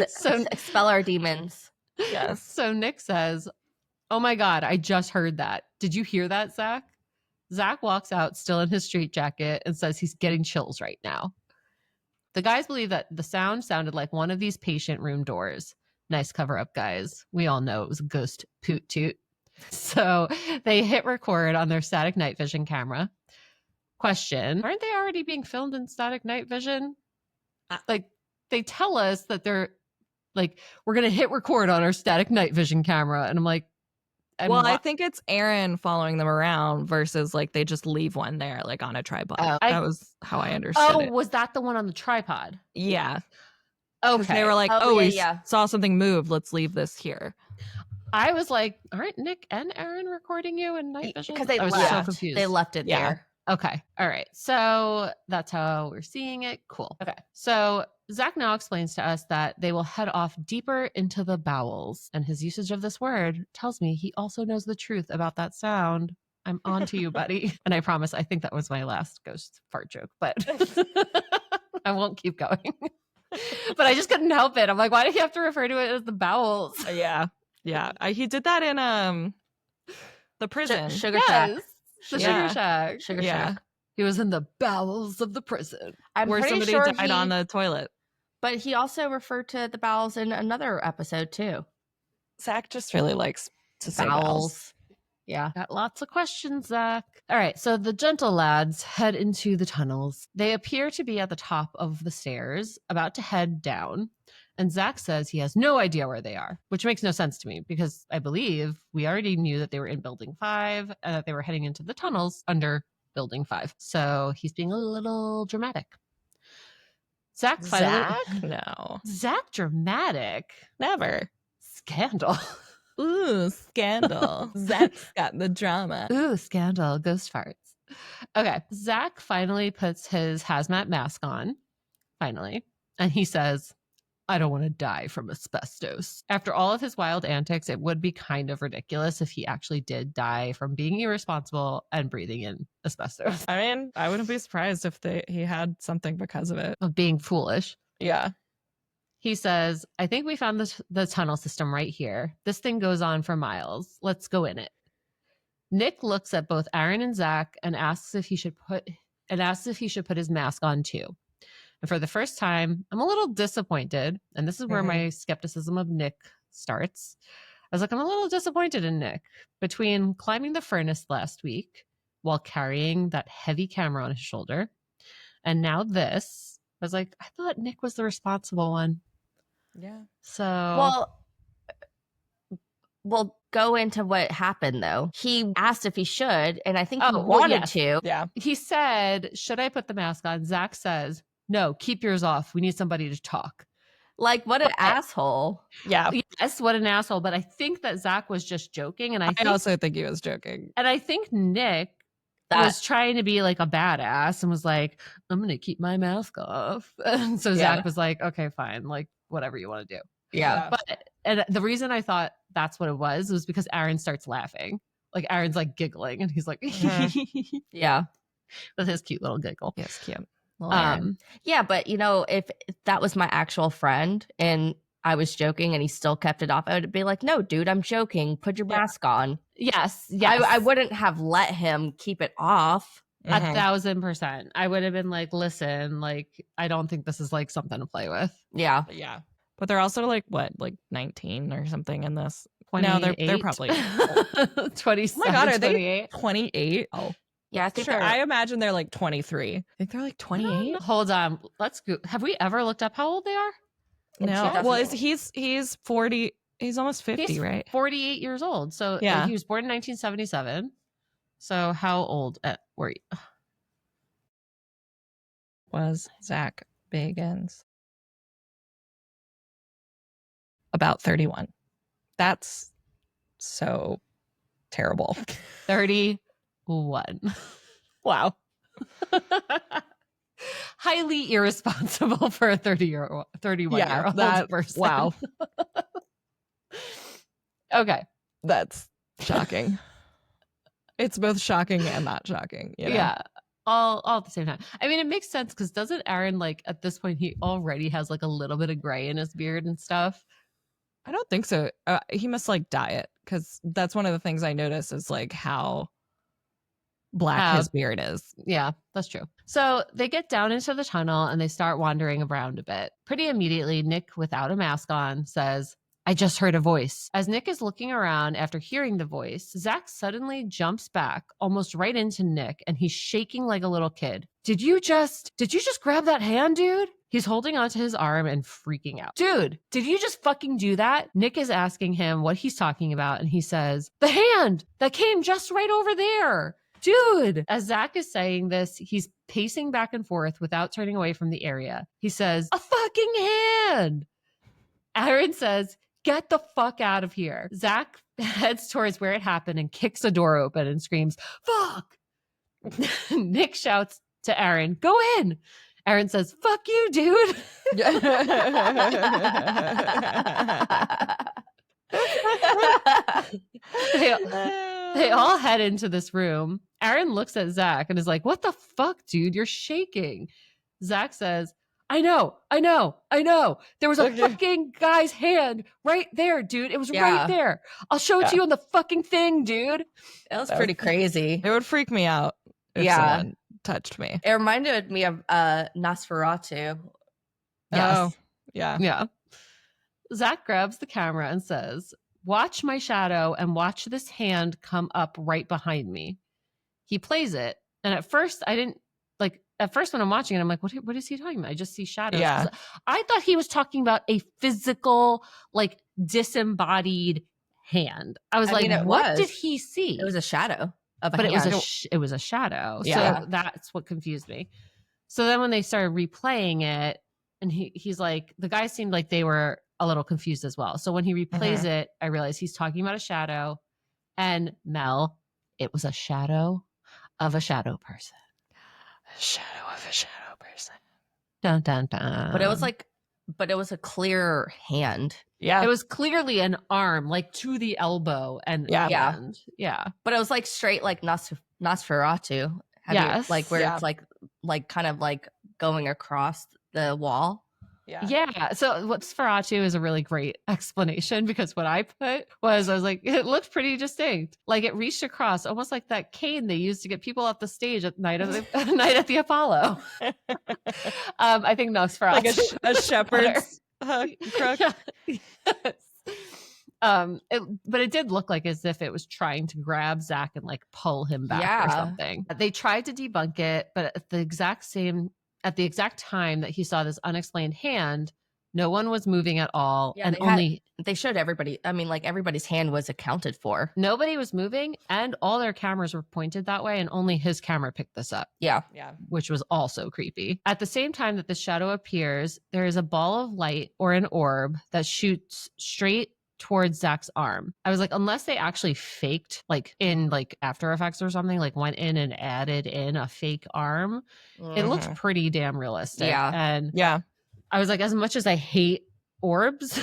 So expel our demons. Yes. So Nick says, oh my God, I just heard that. Did you hear that, Zach? Zach walks out still in his straitjacket and says he's getting chills right now. The guys believe that the sound sounded like one of these patient room doors. Nice cover up, guys. We all know it was a ghost poot toot. So they hit record on their static night vision camera. Question, aren't they already being filmed in static night vision? Like, they tell us that they're like, we're going to hit record on our static night vision camera. And I'm like, I think it's Aaron following them around versus like they just leave one there like on a tripod. That was how I understood it. Was that the one on the tripod? Yeah. Okay. They were like, we saw something move. Let's leave this here. I was like, aren't Nick and Aaron recording you in night vision? Because they I was left. so confused. They left it there. Okay. All right. So that's how we're seeing it. Cool. Okay. So Zach now explains to us that they will head off deeper into the bowels. And his usage of this word tells me he also knows the truth about that sound. I'm on to you, buddy. And I promise, I think that was my last ghost fart joke, but I won't keep going. But I just couldn't help it. I'm like, why do you have to refer to it as the bowels? Yeah. Yeah. He did that in the prison. Sugar Shack. The Sugar Shack. Sugar Shack. He was in the bowels of the prison. I'm where pretty somebody sure died on the toilet. But he also referred to the bowels in another episode too. Zach just really likes to say Bowels. bowels. Yeah. Got lots of questions, Zach. All right, so the gentle lads head into the tunnels. They appear to be at the top of the stairs, about to head down. And Zach says he has no idea where they are, which makes no sense to me because I believe we already knew that they were in Building 5 and that they were heading into the tunnels under Building 5. So he's being a little dramatic. Zach finally... Zach? No. Zach dramatic? Never. Scandal. Ooh, scandal. Zach's got the drama. Ooh, scandal. Ghost farts. Okay. Zach finally puts his hazmat mask on. Finally. And he says, I don't want to die from asbestos. After all of his wild antics, it would be kind of ridiculous if he actually did die from being irresponsible and breathing in asbestos. I mean, I wouldn't be surprised if he had something because of it. Of being foolish. Yeah. He says, I think we found the tunnel system right here. This thing goes on for miles. Let's go in it. Nick looks at both Aaron and Zach and asks if he should put his mask on too. And for the first time, I'm a little disappointed. And this is where my skepticism of Nick starts. I was like, I'm a little disappointed in Nick. Between climbing the furnace last week while carrying that heavy camera on his shoulder, and now this, I was like, I thought Nick was the responsible one. Yeah. So we'll go into what happened though. He asked if he should, and I think he well, wanted yes. to. Yeah. He said, should I put the mask on? Zach says, no, keep yours off. We need somebody to talk. Like, what an asshole. Yeah. Yes, what an asshole. But I think that Zach was just joking. And I also think he was joking. And I think Nick was trying to be like a badass and was like, I'm going to keep my mask off. And so Zach was like, okay, fine. Like, whatever you want to do. Yeah. And the reason I thought that's what it was because Aaron starts laughing. Like, Aaron's like giggling and he's like, yeah. With his cute little giggle. Yes, cute. Yeah, but if that was my actual friend and I was joking and he still kept it off, I would be like, no, dude, I'm joking. Put your mask on. Yes. I wouldn't have let him keep it off. 1,000%. I would have been like, listen, like, I don't think this is like something to play with. Yeah. Yeah. But they're also like 19 or something in this. 28? No, they're probably 27. Oh my God, are 28? they 28? Oh. Yeah, I think I imagine they're like 23. I think they're like 28. Hold on. Let's go. Have we ever looked up how old they are? No. Well, he's 40. He's almost 50, he's right? 48 years old. So yeah. He was born in 1977. So how old were you? Was Zach Bagans about 31? That's so terrible. 31. Wow. Highly irresponsible for a 31-year-old person. Wow. Okay. That's shocking. It's both shocking and not shocking. You know? Yeah. All at the same time. I mean, it makes sense because doesn't Aaron, like, at this point, he already has like a little bit of gray in his beard and stuff? I don't think so. He must like dye it, because that's one of the things I notice is like how black his beard is. Yeah, that's true. So they get down into the tunnel and they start wandering around a bit. Pretty immediately, Nick, without a mask on, says, I just heard a voice. As Nick is looking around after hearing the voice, Zach suddenly jumps back almost right into Nick, and he's shaking like a little kid. Did you just grab that hand, dude? He's holding onto his arm and freaking out. Dude, did you just fucking do that? Nick is asking him what he's talking about, and he says, the hand that came just right over there. Dude, as Zach is saying this, he's pacing back and forth without turning away from the area. He says, a fucking hand. Aaron says, get the fuck out of here. Zach heads towards where it happened and kicks a door open and screams, fuck. Nick shouts to Aaron, go in. Aaron says, fuck you, dude. They all head into this room. Aaron looks at Zach and is like, what the fuck, dude? You're shaking. Zach says, I know. There was a fucking guy's hand right there, dude. It was right there. I'll show it to you on the fucking thing, dude. That was pretty crazy. It would freak me out if someone touched me. It reminded me of Nosferatu. Yes. Oh, yeah. Yeah. Zach grabs the camera and says, watch my shadow and watch this hand come up right behind me. He plays it. And at first when I'm watching it, I'm like, what is he talking about? I just see shadows. Yeah. I thought he was talking about a physical, like, disembodied hand. I was what did he see? It was a shadow of a but hand. it was a shadow. Yeah. So that's what confused me. So then when they started replaying it, and he's like, the guys seemed like they were a little confused as well. So when he replays it, I realized he's talking about a shadow. And Mel, it was a shadow of a shadow person. A shadow of a shadow person. Dun, dun, dun. But it was a clear hand. Yeah. It was clearly an arm, like to the elbow and end. Yeah. But it was like straight like Nosferatu. Yes. Like where it's like kind of like going across the wall. Yeah. So what Sferatu is a really great explanation, because what I put was, I was like, it looked pretty distinct. Like it reached across, almost like that cane they used to get people off the stage at night at the Apollo. I think Nosferatu. Like a shepherd's crook. Yes. But it did look like as if it was trying to grab Zach and like pull him back or something. They tried to debunk it, but at the exact time that he saw this unexplained hand, no one was moving at all. Yeah, and they showed everybody. I mean, like everybody's hand was accounted for. Nobody was moving, and all their cameras were pointed that way, and only his camera picked this up. Yeah. Which was also creepy. At the same time that the shadow appears, there is a ball of light or an orb that shoots straight towards Zach's arm. I was like, unless they actually faked, like in like After Effects or something, like went in and added in a fake arm, it looked pretty damn realistic. Yeah. And I was like, as much as I hate orbs,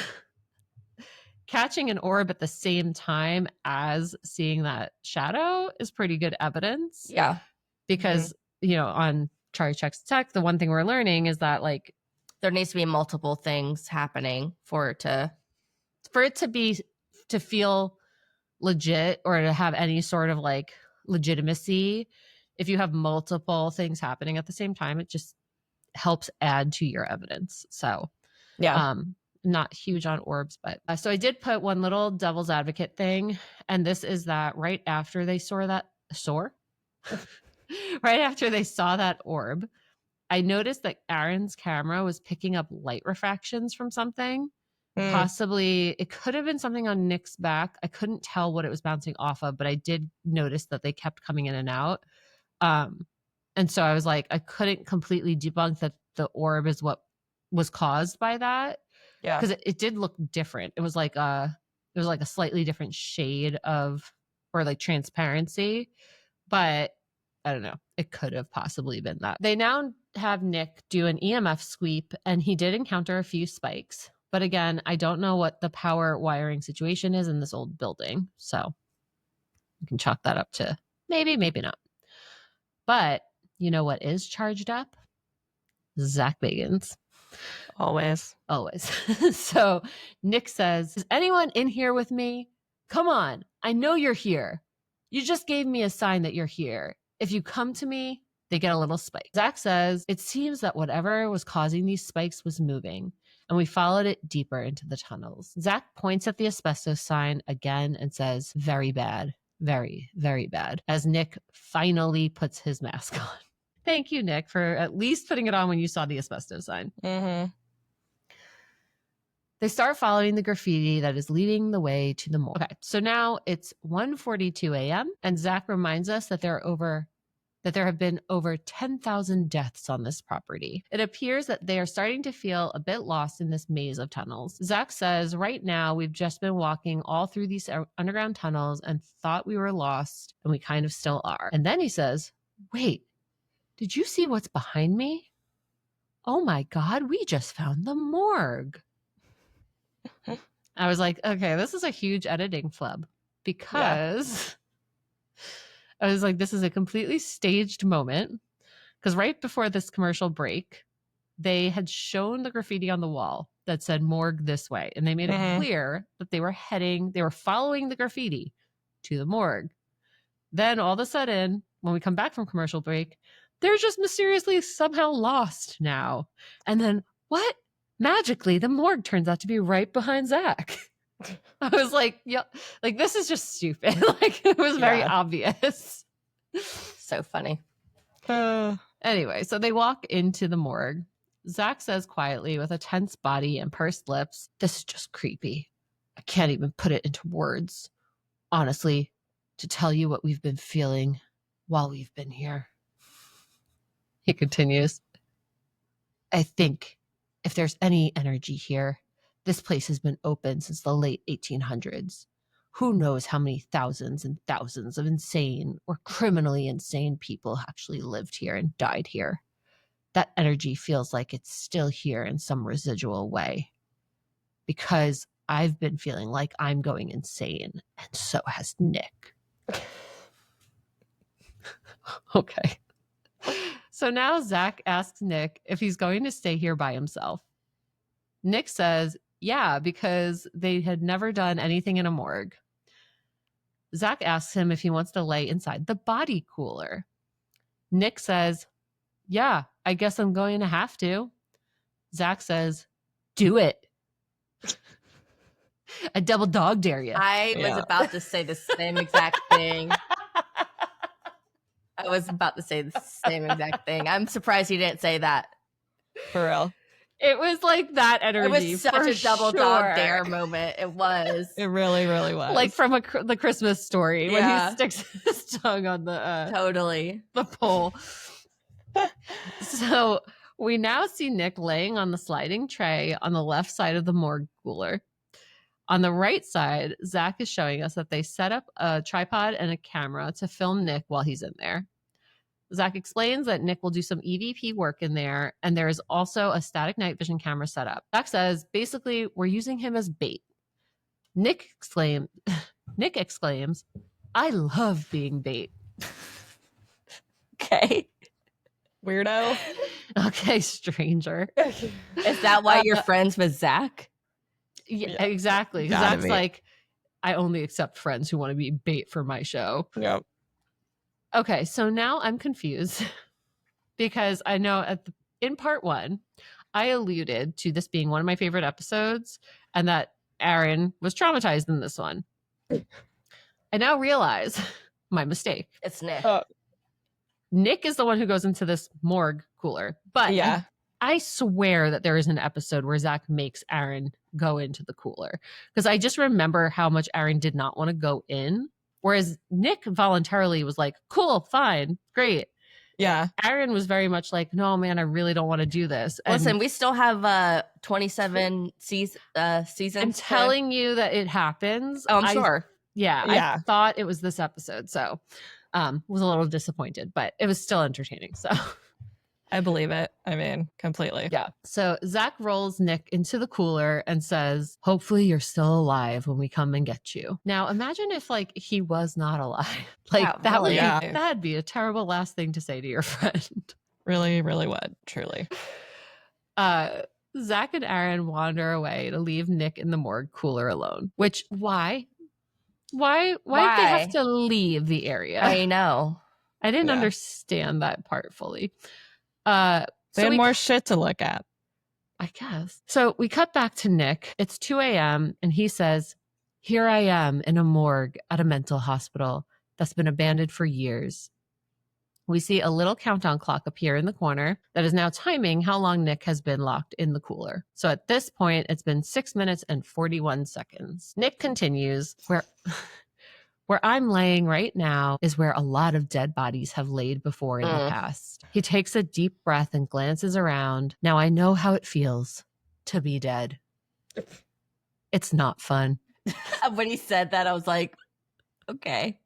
catching an orb at the same time as seeing that shadow is pretty good evidence. Yeah. Because, on Charlie Checks Tech, the one thing we're learning is that like there needs to be multiple things happening for it to feel legit or to have any sort of like legitimacy. If you have multiple things happening at the same time, it just helps add to your evidence. So not huge on orbs, but so I did put one little devil's advocate thing, and this is that right after they right after they saw that orb, I noticed that Aaron's camera was picking up light refractions from something. Possibly, it could have been something on Nick's back. I couldn't tell what it was bouncing off of, but I did notice that they kept coming in and out. And so I was like, I couldn't completely debunk that the orb is what was caused by that. Yeah. Because it did look different. It was like a slightly different shade of, or like transparency, but I don't know. It could have possibly been that. They now have Nick do an EMF sweep, and he did encounter a few spikes. But again, I don't know what the power wiring situation is in this old building. So you can chalk that up to maybe, maybe not. But you know what is charged up? Zach Bagans. Always. So Nick says, is anyone in here with me? Come on. I know you're here. You just gave me a sign that you're here. If you come to me, they get a little spike. Zach says, it seems that whatever was causing these spikes was moving, and we followed it deeper into the tunnels. Zach points at the asbestos sign again and says, very bad. Very, very bad. As Nick finally puts his mask on. Thank you, Nick, for at least putting it on when you saw the asbestos sign. Mm-hmm. They start following the graffiti that is leading the way to the morgue. Okay, so now it's 1:42 a.m. and Zach reminds us that there have been over 10,000 deaths on this property. It appears that they are starting to feel a bit lost in this maze of tunnels. Zach says, right now we've just been walking all through these underground tunnels and thought we were lost, and we kind of still are. And then he says, wait, did you see what's behind me? Oh my God, we just found the morgue. I was like, okay, this is a huge editing flub, because I was like, this is a completely staged moment. Because right before this commercial break, they had shown the graffiti on the wall that said morgue this way. And they made it clear that they were following the graffiti to the morgue. Then all of a sudden, when we come back from commercial break, they're just mysteriously somehow lost now. And then what? Magically, the morgue turns out to be right behind Zach. I was like, yeah, like this is just stupid. Like it was very obvious. So funny. Anyway, so they walk into the morgue. Zach says quietly with a tense body and pursed lips, this is just creepy. I can't even put it into words. Honestly, to tell you what we've been feeling while we've been here. He continues, I think if there's any energy here, this place has been open since the late 1800s. Who knows how many thousands and thousands of insane or criminally insane people actually lived here and died here. That energy feels like it's still here in some residual way. Because I've been feeling like I'm going insane, and so has Nick. Okay. So now Zach asks Nick if he's going to stay here by himself. Nick says, yeah, because they had never done anything in a morgue. Zach asks him if he wants to lay inside the body cooler. Nick says, yeah, I guess I'm going to have to. Zach says, do it. I double dog dare you. I was about to say the same exact thing. I was about to say the same exact thing. I'm surprised he didn't say that. For real. It was like that energy. It was such a double dog dare moment. It was. It really, really was. Like from the Christmas Story when he sticks his tongue on the Totally the pole. So we now see Nick laying on the sliding tray on the left side of the morgue cooler. On the right side, Zach is showing us that they set up a tripod and a camera to film Nick while he's in there. Zach explains that Nick will do some EVP work in there, and there is also a static night vision camera set up. Zach says, basically, we're using him as bait. Nick exclaims, I love being bait. okay. Weirdo. Okay, stranger. Is that why you're friends with Zach? Yeah, exactly. Zach's like, I only accept friends who want to be bait for my show. Yep. Okay, so now I'm confused because I know in part one, I alluded to this being one of my favorite episodes and that Aaron was traumatized in this one. I now realize my mistake. It's Nick. Nick is the one who goes into this morgue cooler, but I swear that there is an episode where Zach makes Aaron go into the cooler, because I just remember how much Aaron did not want to go in, whereas Nick voluntarily was like, cool, fine, great. Yeah. Aaron was very much like, no, man, I really don't want to do this. And Listen, we still have 27 seasons. I'm telling you that it happens. Oh, I'm sure. Yeah, Yeah. I thought it was this episode, so was a little disappointed, but it was still entertaining. So I believe it. I mean, completely. yeah. So Zach rolls Nick into the cooler and says, hopefully you're still alive when we come and get you. Now imagine if like he was not alive. Like Yeah, that would really. be, that'd be a terrible last thing to say to your friend. Really, really would. Truly. Zach and Aaron wander away to leave Nick in the morgue cooler alone. Which why did they have to leave the area? I know. I didn't Yeah. understand that part fully. They had more shit to look at. I guess. So we cut back to Nick. It's 2 a.m. and he says, here I am in a morgue at a mental hospital that's been abandoned for years. We see a little countdown clock appear in the corner that is now timing how long Nick has been locked in the cooler. So at this point, it's been 6 minutes and 41 seconds. Nick continues, where I'm laying right now is where a lot of dead bodies have laid before in the past. He takes a deep breath and glances around. Now I know how it feels to be dead. It's not fun. When he said that, I was like, okay.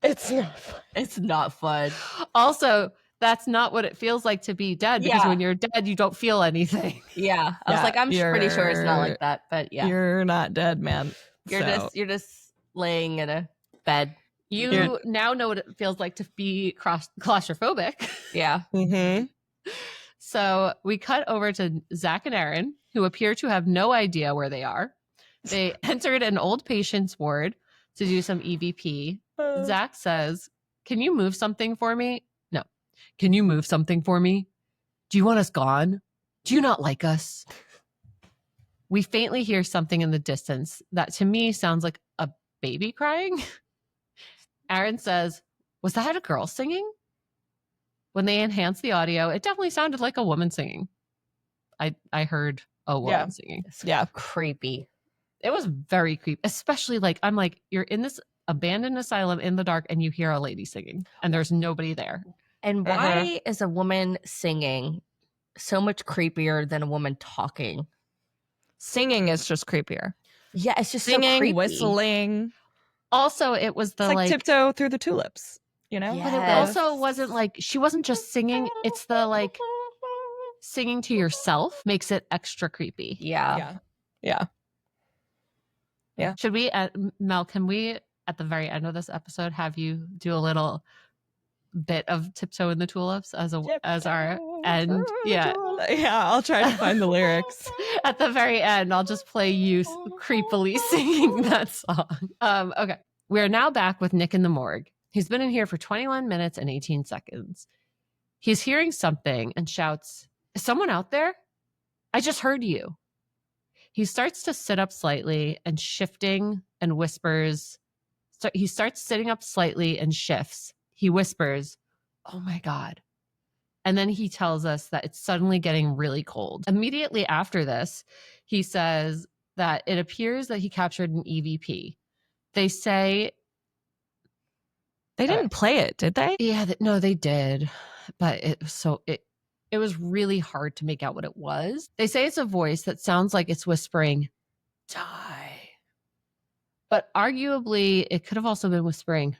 It's not fun. It's not fun. Also, that's not what it feels like to be dead, because Yeah. when you're dead, you don't feel anything. Yeah. I was Yeah, like, I'm pretty sure it's not you're- like that. But yeah. You're not dead, man. So- You're just laying in a bed. You now know what it feels like to be claustrophobic. Yeah. Mhm. So we cut over to Zach and Aaron, who appear to have no idea where they are. They entered an old patient's ward to do some EVP. Zach says, can you move something for me? No. Can you move something for me? Do you want us gone? Do you not like us? We faintly hear something in the distance that to me sounds like a baby crying. Aaron says, was that a girl singing? When they enhanced the audio, it definitely sounded like a woman singing. I heard a woman singing. Yeah. Creepy. It was very creepy, especially like, I'm like, you're in this abandoned asylum in the dark and you hear a lady singing and there's nobody there. And why is a woman singing so much creepier than a woman talking? Singing is just creepier. Yeah, it's just so Singing, creepy. whistling. Also, it was the It's like tiptoe through the tulips, you know? Yeah. but it Yes. also wasn't like, she wasn't just singing. It's the like singing to yourself makes it extra creepy. Yeah. Yeah. Should we, Mel, can we at the very end of this episode have you do a little bit of Tiptoe in the Tulips as our end? Yeah. Yeah, I'll try to find the lyrics. At the very end, I'll just play you creepily singing that song. Okay. We are now back with Nick in the morgue. He's been in here for 21 minutes and 18 seconds. He's hearing something and shouts, is someone out there? I just heard you. He starts to sit up slightly and shifting and whispers. So he starts sitting up slightly and shifts. He whispers, oh my God. And then he tells us that it's suddenly getting really cold. Immediately after this, he says that it appears that he captured an EVP. They say, They didn't play it, did they? yeah, no, they did. But it was really hard to make out what it was. They say it's a voice that sounds like it's whispering, die. But arguably, it could have also been whispering,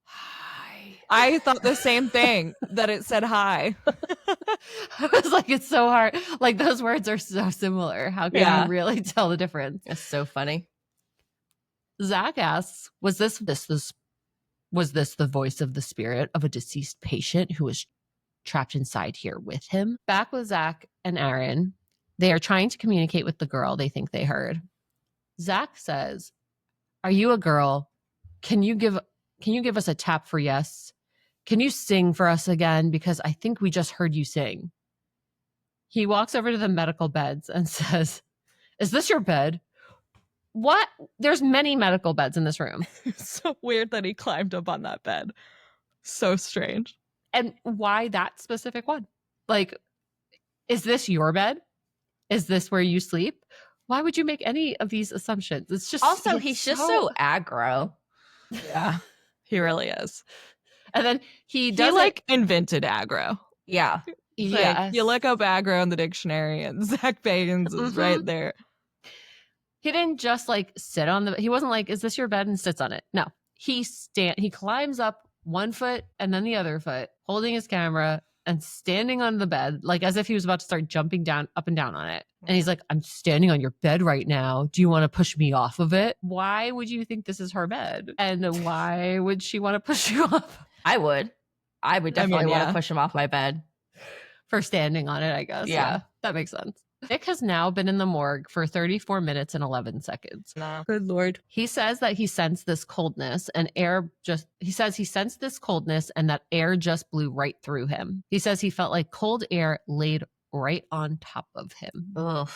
hi. I thought the same thing, that it said hi. I was like, it's so hard. Like, those words are so similar. How can Yeah. you really tell the difference? It's so funny. Zach asks, was this the voice of the spirit of a deceased patient who was trapped inside here with him? Back with Zach and Aaron, they are trying to communicate with the girl they think they heard. Zach says, are you a girl? Can you give us a tap for yes? Can you sing for us again? Because I think we just heard you sing. He walks over to the medical beds and says, is this your bed? What? There's many medical beds in this room. It's so weird that he climbed up on that bed. So strange. And why that specific one? Like, Is this your bed? Is this where you sleep? Why would you make any of these assumptions? It's just Also, it's he's just so aggro. Yeah, he really is. And then he He does like invented aggro. Yeah. It's Yes. like, you look up aggro in the dictionary and Zach Bagans is Mhm. right there. He didn't just like sit on he wasn't like, is this your bed, and sits on it. No, he climbs up one foot and then the other foot, holding his camera and standing on the bed, like as if he was about to start jumping down, up and down on it. And he's like, I'm standing on your bed right now. Do you want to push me off of it? Why would you think this is her bed? And why would she want to push you off? I would definitely want yeah. to push him off my bed. For standing on it, I guess. Yeah. That makes sense. Nick has now been in the morgue for 34 minutes and 11 seconds. No. Good Lord. He says that he sensed this coldness and he sensed this coldness and that air just blew right through him. He says he felt like cold air laid right on top of him. Ugh.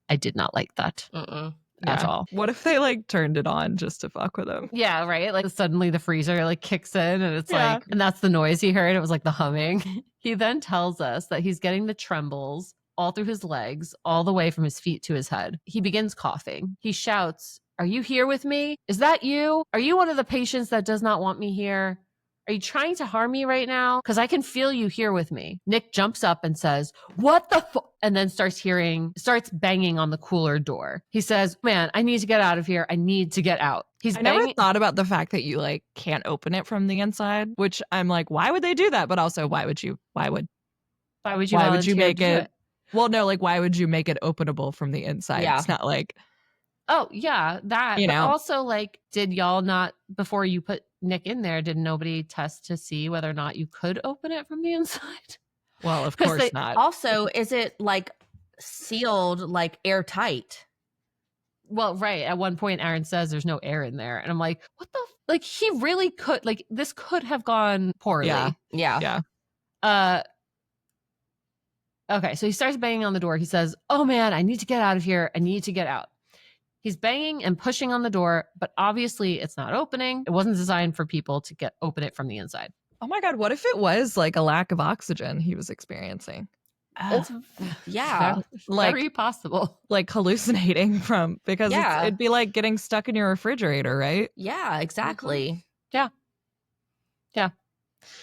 I did not like that Mm-mm. at all. What if they like turned it on just to fuck with him? Yeah, right. Like suddenly the freezer like kicks in and it's Yeah. like, and that's the noise he heard. It was like the humming. He then tells us that he's getting the trembles all through his legs, all the way from his feet to his head. He begins coughing. He shouts, "Are you here with me? Is that you? Are you one of the patients that does not want me here? Are you trying to harm me right now? Because I can feel you here with me." Nick jumps up and says, "What the fuck?" And then starts banging on the cooler door. He says, "Man, I need to get out of here. I need to get out." He's I never banging. thought about the fact that you like can't open it from the inside, which I'm like, why would they do that? But also, why would you volunteer make to do it? Well, no, like, why would you make it openable from the inside? Yeah. It's not like, Oh, yeah, that. You But know? also, like, did y'all not, before you put Nick in there, did nobody test to see whether or not you could open it from the inside? well, of 'Cause course they not. Also, is it like sealed, like airtight? Well, right. At one point, Aaron says there's no air in there. And I'm like, what the? Like, he really could, like, this could have gone poorly. Yeah. Yeah. Yeah. Okay, so he starts banging on the door. He says, "Oh man, I need to get out of here. I need to get out." He's banging and pushing on the door, but obviously it's not opening. It wasn't designed for people to open it from the inside. Oh my God, what if it was like a lack of oxygen he was experiencing? It's Yeah. Like, very possible. like hallucinating from, because Yeah. it'd be like getting stuck in your refrigerator, right? Yeah, exactly. Yeah. Yeah.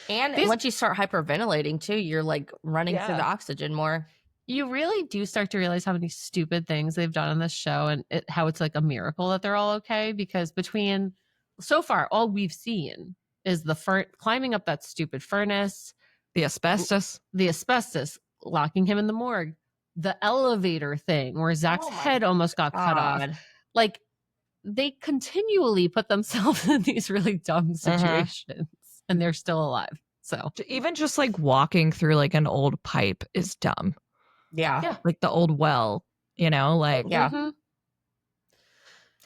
And These- once you start hyperventilating too, you're like running through Yeah. the oxygen more. You really do start to realize how many stupid things they've done on this show and how it's like a miracle that they're all okay, because between so far, all we've seen is the climbing up that stupid furnace, The asbestos. the asbestos, locking him in the morgue, the elevator thing where Zach's Oh my head almost got cut off. God. Like, they continually put themselves in these really dumb situations and they're still alive. So Even just like walking through like an old pipe is dumb. Yeah. Yeah. Like the old well, you know, like, Yeah. Mhm.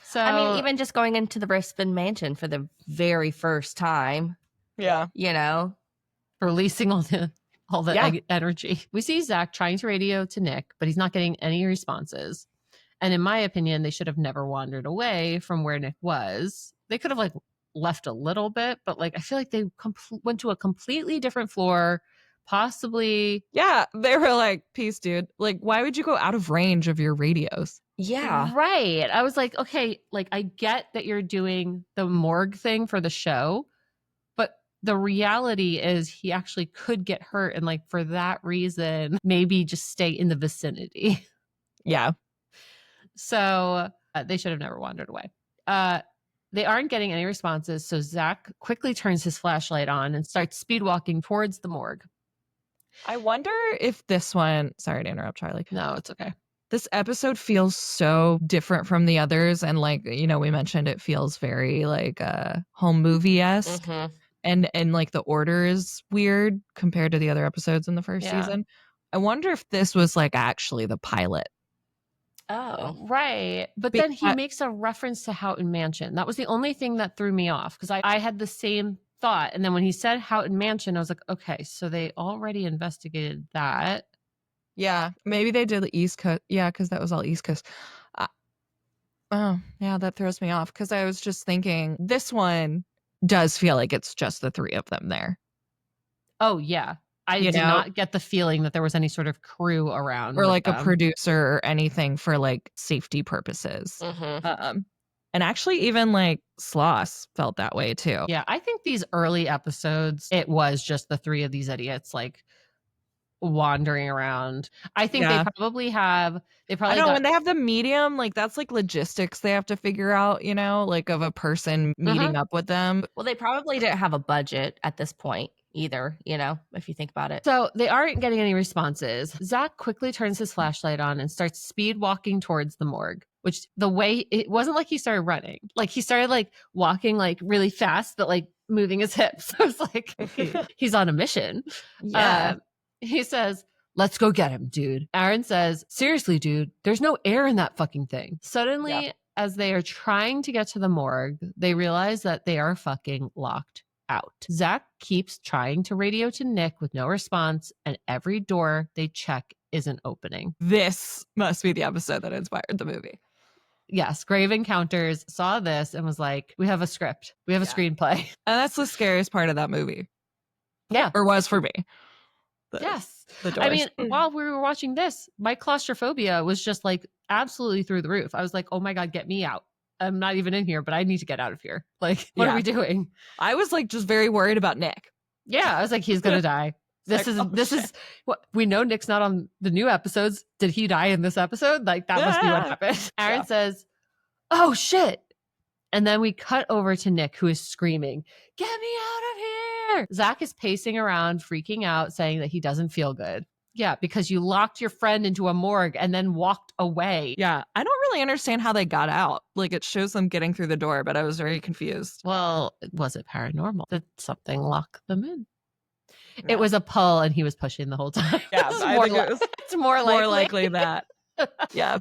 So I mean, even just going into the Brisbane mansion for the very first time, yeah. you know? releasing all the Yeah. energy. We see Zach trying to radio to Nick, but he's not getting any responses. And in my opinion, they should have never wandered away from where Nick was. They could have like left a little bit, but like I feel like they went to a completely different floor, possibly. Yeah. They were like, peace, dude. Like, why would you go out of range of your radios? Yeah. Right. I was like, okay, like I get that you're doing the morgue thing for the show, but the reality is he actually could get hurt. And like for that reason, maybe just stay in the vicinity. Yeah. So they should have never wandered away. They aren't getting any responses. So Zach quickly turns his flashlight on and starts speed walking towards the morgue. I wonder if this one, sorry to interrupt, Charlie. No, it's okay. This episode feels so different from the others. And like, you know, we mentioned it feels very like home movie-esque. Mhm. And like the order is weird compared to the other episodes in the first Yeah. season. I wonder if this was like actually the pilot. Oh. Right. But then he Because- makes a reference to Houghton Mansion. That was the only thing that threw me off because I had the same thought. And then when he said Houghton Mansion, I was like, okay, so they already investigated that. Yeah, maybe they did the East Coast. Yeah, because that was all East Coast. Oh, yeah, that throws me off because I was just thinking this one does feel like it's just the three of them there. Oh, yeah. I You did know? not get the feeling that there was any sort of crew around. or with like a them. producer or anything for like safety purposes. Mm-hmm. And actually, even like Sloss felt that way too. Yeah, I think these early episodes, it was just the three of these idiots like wandering around. I think Yeah. they probably have. They I probably know got, when they have the medium, like that's like logistics they have to figure out, you know, like of a person meeting up with them. Well, they probably didn't have a budget at this point either, you know, if you think about it. So they aren't getting any responses. Zach quickly turns his flashlight on and starts speed walking towards the morgue, which the way it wasn't like he started running. Like he started like walking like really fast, but like moving his hips. So it's like he's on a mission. Yeah. He says, "Let's go get him, dude." Aaron says, "Seriously, dude, there's no air in that fucking thing." Suddenly, as they are trying to get to the morgue, they realize that they are fucking locked out. Zach keeps trying to radio to Nick with no response, and every door they check isn't opening. This must be the episode that inspired the movie. Yes, Grave Encounters saw this and was like, "We have a script. We have a screenplay." And that's the scariest part of that movie. Yeah. Or was for me. Yes. The doors. I mean, while we were watching this, my claustrophobia was just like absolutely through the roof. I was like, "Oh my God, get me out. I'm not even in here, but I need to get out of here. Like, what are we doing?" I was like just very worried about Nick. Yeah, I was like, he's going to die. This is what we know. Nick's not on the new episodes. Did he die in this episode? Like, that must be what happened. Aaron says, "Oh shit." And then we cut over to Nick, who is screaming, "Get me out of here." Zach is pacing around, freaking out, saying that he doesn't feel good. Yeah, because you locked your friend into a morgue and then walked away. Yeah. I don't really understand how they got out. Like it shows them getting through the door, but I was very confused. Well, was it paranormal? Did something lock them in? No. It was a pull and he was pushing the whole time. Yeah, It's I more think it was it's more more likely. likely that. Yeah.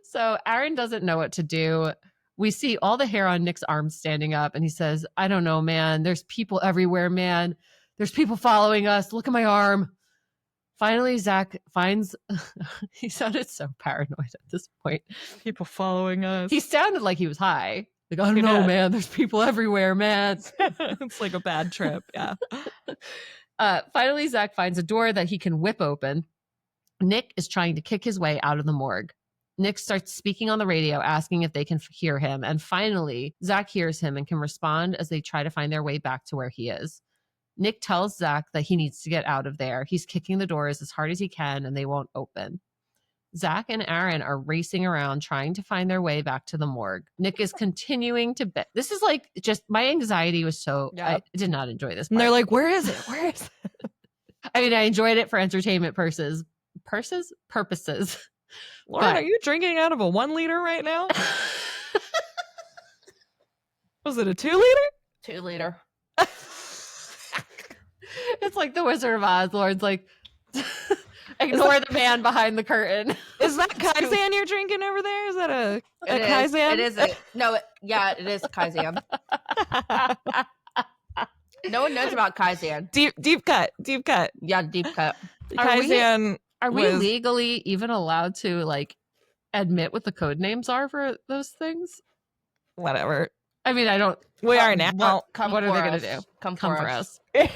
So Aaron doesn't know what to do. We see all the hair on Nick's arms standing up, and he says, "I don't know, man. There's people everywhere, man. There's people following us. Look at my arm." Finally, Zach finds, he sounded so paranoid at this point. People following us. He sounded like he was high. Like, "I don't know, man. There's people everywhere, man." It's like a bad trip. Yeah. Finally, Zach finds a door that he can whip open. Nick is trying to kick his way out of the morgue. Nick starts speaking on the radio, asking if they can hear him. And finally, Zach hears him and can respond as they try to find their way back to where he is. Nick tells Zach that he needs to get out of there. He's kicking the doors as hard as he can, and they won't open. Zach and Aaron are racing around trying to find their way back to the morgue. Nick is continuing to bet. This is like just my anxiety was so, I did not enjoy this part. And they're like, where is it? Where is it? I mean, I enjoyed it for entertainment purposes. Lauren, But- are you drinking out of a 1 liter right now? Was it a 2 liter? 2 liter. It's like the Wizard of Oz. Lauren's like, ignore the man behind the curtain. Is that Kaizen you're drinking over there? Is that a It is. Kaizen? It is. It is Kaizen. No one knows about Kaizen. Deep cut. Yeah, deep cut. Kaizen. Are we was- legally even allowed to like admit what the code names are for those things? Whatever. I mean, I don't. We are now. What are they going to do? Come Come for for us. us.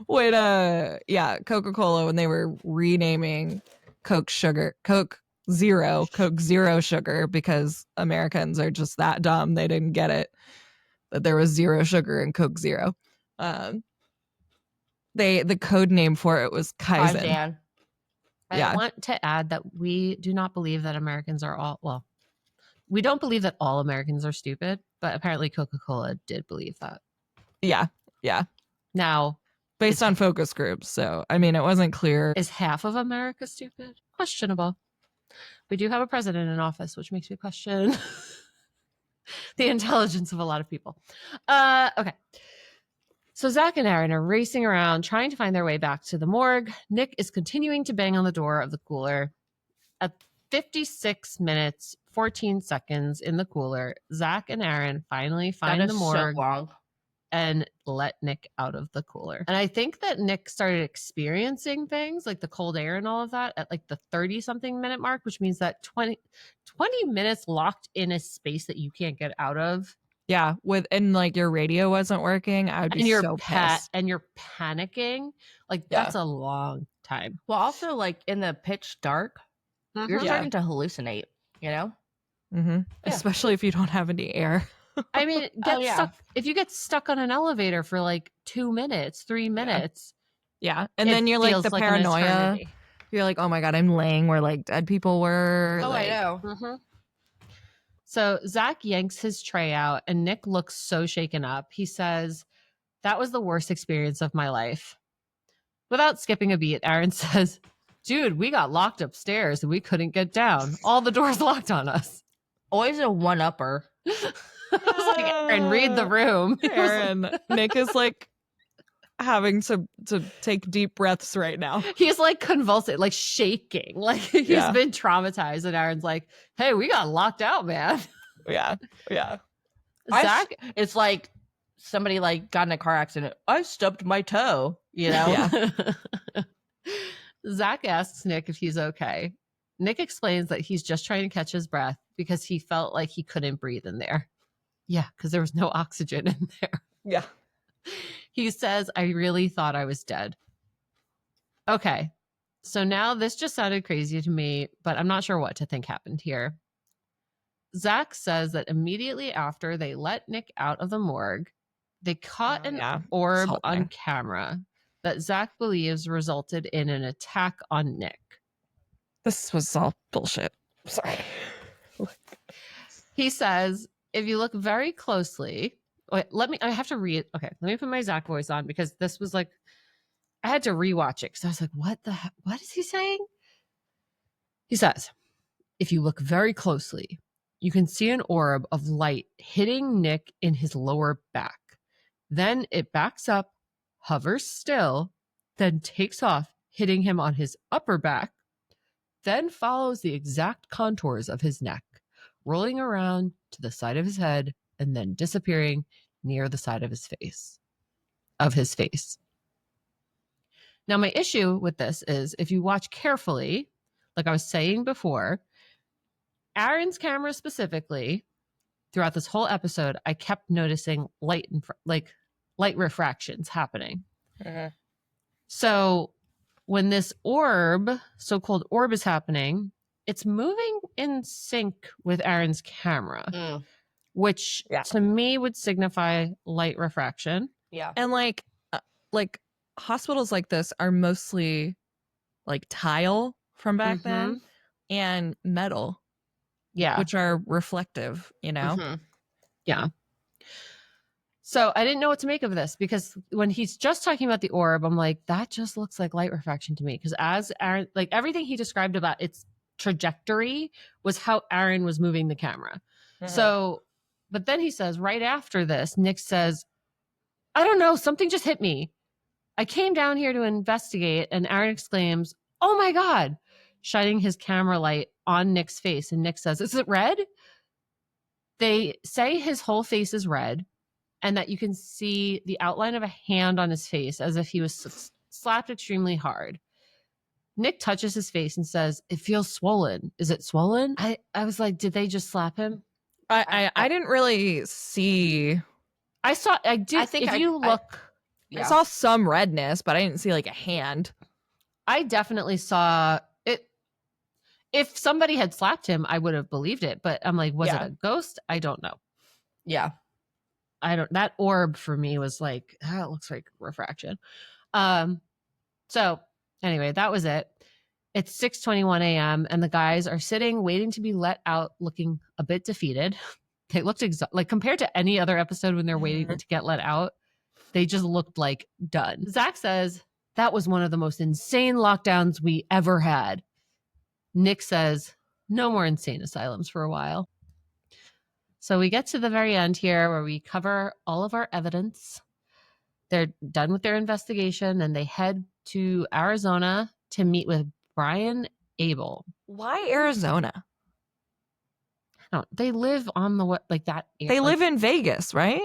When Coca-Cola, when they were renaming Coke Zero sugar, because Americans are just that dumb, they didn't get it that there was zero sugar in Coke Zero. The code name for it was Kaizen. Kaizen. I want to add that we do not believe that Americans are all, well, we don't believe that all Americans are stupid, but apparently Coca-Cola did believe that. Yeah. Now, Based on focus groups. So, I mean, it wasn't clear. is half of America stupid? Questionable. We do have a president in office, which makes me question the intelligence of a lot of people. Okay. So Zach and Aaron are racing around trying to find their way back to the morgue. Nick is continuing to bang on the door of the cooler. At 56 minutes, 14 seconds in the cooler, Zach and Aaron finally find That the is morgue so long. and let Nick out of the cooler. And I think that Nick started experiencing things like the cold air and all of that at like the 30-something minute mark, which means that 20 minutes locked in a space that you can't get out of Yeah, and like your radio wasn't working, I would be and you're so pissed. and you're panicking. Like Yeah. that's a long time. Well, also like in the pitch dark, you're Mhm. Yeah. starting to hallucinate, you know? Mm-hmm. Yeah. Especially if you don't have any air. I mean, Oh, yeah. stuck. If you get stuck on an elevator for like 2 minutes, 3 minutes, Yeah. And it then you're like feels the an paranoia. eternity. You're like, oh my God, I'm laying where like dead people were. Oh, like, I know. Mhm. So Zach yanks his tray out, and Nick looks so shaken up. He says, "That was the worst experience of my life." Without skipping a beat, Aaron says, "Dude, we got locked upstairs and we couldn't get down. All the doors locked on us." Always a one-upper. I was like, Aaron, read the room. He was like- Aaron, Nick is like having to take deep breaths right now. he's like convulsing, like shaking, like he's Yeah. been traumatized. And Aaron's like, "Hey, we got locked out, man." Yeah. Yeah. Zach, It's like somebody like got in a car accident. I stubbed my toe, you know? Yeah. Zach asks Nick if he's okay. Nick explains that he's just trying to catch his breath because he felt like he couldn't breathe in there. Yeah, because there was no oxygen in there. Yeah. He says, "I really thought I was dead." Okay, so now this just sounded crazy to me, but I'm not sure what to think happened here. Zach says that immediately after they let Nick out of the morgue, they caught Oh, an yeah. orb Assault on there. camera that Zach believes resulted in an attack on Nick. This was all bullshit. Sorry. He says, if you look very closely, wait, I have to read. Okay, let me put my Zach voice on because this was like, I had to rewatch it because I was like, what is he saying? He says, if you look very closely, you can see an orb of light hitting Nick in his lower back. Then it backs up, hovers still, then takes off, hitting him on his upper back, then follows the exact contours of his neck, rolling around to the side of his head, and then disappearing near the side of his face. Now, my issue with this is if you watch carefully, like I was saying before, Aaron's camera specifically, throughout this whole episode, I kept noticing light refractions happening. Mhm. So when this so-called orb is happening, it's moving in sync with Aaron's camera, Mm, which Yeah. to me would signify light refraction. yeah. And like hospitals like this are mostly like tile from back then and metal, Yeah. which are reflective, you know? Mhm. Yeah. So I didn't know what to make of this because when he's just talking about the orb, I'm like, that just looks like light refraction to me. Because as Aaron, like everything he described about its trajectory was how Aaron was moving the camera. Mhm. So, but then he says right after this, Nick says, "I don't know, something just hit me. I came down here to investigate," and Aaron exclaims, "Oh my God," shining his camera light on Nick's face. And Nick says, "Is it red?" They say his whole face is red and that you can see the outline of a hand on his face as if he was slapped extremely hard. Nick touches his face and says, "It feels swollen. Is it swollen?" I was like, did they just slap him? I didn't really see. I saw, I did. I think if I- you I- look, I saw some redness, but I didn't see like a hand. I definitely saw it. If somebody had slapped him, I would have believed it. But I'm like, was Yeah. it a ghost? I don't know. Yeah. That orb for me was like, it looks like refraction. So anyway, that was it. It's 6:21 a.m. and the guys are sitting waiting to be let out, looking a bit defeated. They looked like compared to any other episode when they're waiting to get let out, they just looked like done. Zach says that was one of the most insane lockdowns we ever had. Nick says no more insane asylums for a while. So we get to the very end here where we cover all of our evidence. They're done with their investigation and they head to Arizona to meet with Brian Abel. Why Arizona? No, they live on the that. They live in Vegas, right?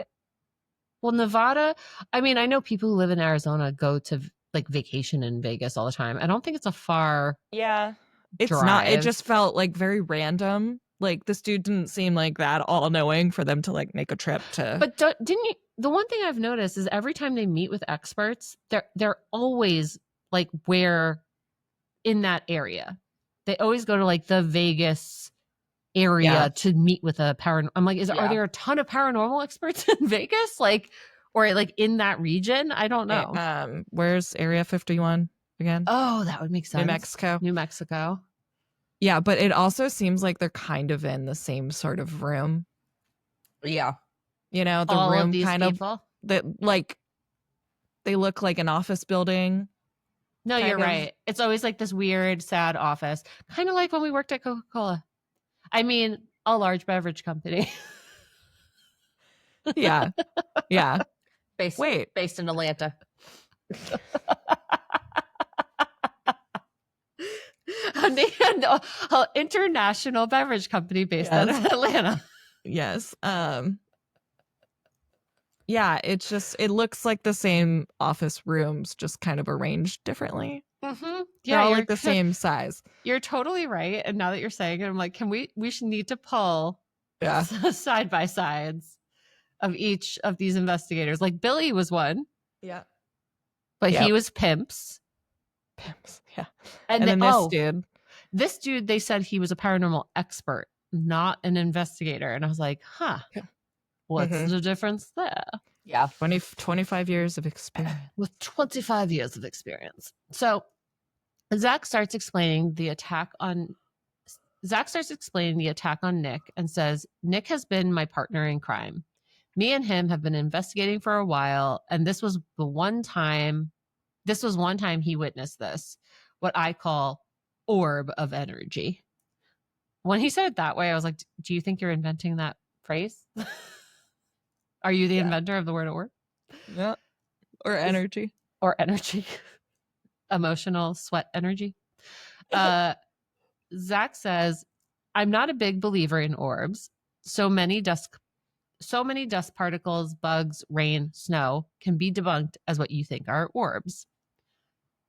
Well, Nevada. I mean, I know people who live in Arizona go to like vacation in Vegas all the time. I don't think it's a far. Yeah. It's not. It drive. just felt like very random Like, this dude didn't seem like that all knowing for them to like make a trip to. But didn't you? The one thing I've noticed is every time they meet with experts, they're always like where in that area. They always go to like the Vegas area Yeah. to meet with a paranormal. I'm like, are Yeah. there a ton of paranormal experts in Vegas? Like, or like in that region? I don't know. Where's Area 51 again? Oh, that would make sense. New Mexico. Yeah, but it also seems like they're kind of in the same sort of room. Yeah. You know, the All room of these kind people? of that, like, they look like an office building. No, kind you're of. right. It's always like this weird, sad office, kind of like when we worked at Coca-Cola. I mean, a large beverage company. Yeah. Yeah. Based in Atlanta. An international beverage company based out of Atlanta. Yes. Yeah, it looks like the same office rooms, just kind of arranged differently. Mm-hmm. They're Yeah, all like the same size. You're totally right. And now that you're saying it, I'm like, we should need to pull Yeah. side by sides of each of these investigators. Like Billy was one, Yeah. but Yep. he was Pimps. Yeah. And then this dude, they said he was a paranormal expert, not an investigator. And I was like, what's Mhm. the difference there? Yeah. 25 years of experience. With 25 years of experience. So Zach starts explaining the attack on Nick and says, Nick has been my partner in crime. Me and him have been investigating for a while, and this was one time he witnessed this, what I call orb of energy. When he said it that way, I was like, do you think you're inventing that phrase? Are you the inventor of the word orb? Yeah. Or energy. Or energy? Emotional sweat energy. Zach says, I'm not a big believer in orbs. So many dust particles, bugs, rain, snow can be debunked as what you think are orbs.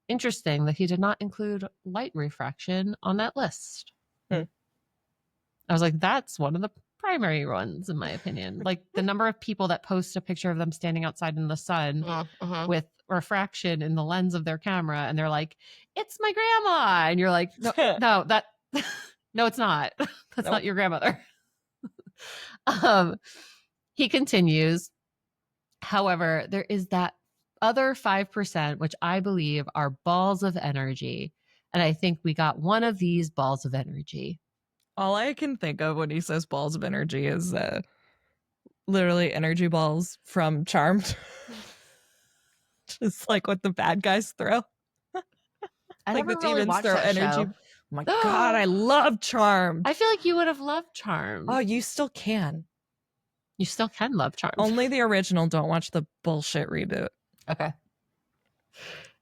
Interesting that he did not include light refraction on that list. I was like, that's one of the primary ones, in my opinion. Like the number of people that post a picture of them standing outside in the sun with refraction in the lens of their camera, and they're like, it's my grandma. And you're like, no, it's not. That's not your grandmother. He continues. However, there is that other 5%, which I believe are balls of energy. And I think we got one of these balls of energy. All I can think of when he says balls of energy is literally energy balls from Charmed. Just like what the bad guys throw. I Like never the really demons watched throw that energy. show. Oh my God, I love Charmed. I feel like you would have loved Charmed. Oh, you still can. You still can love Charmed. Only the original. Don't watch the bullshit reboot. Okay.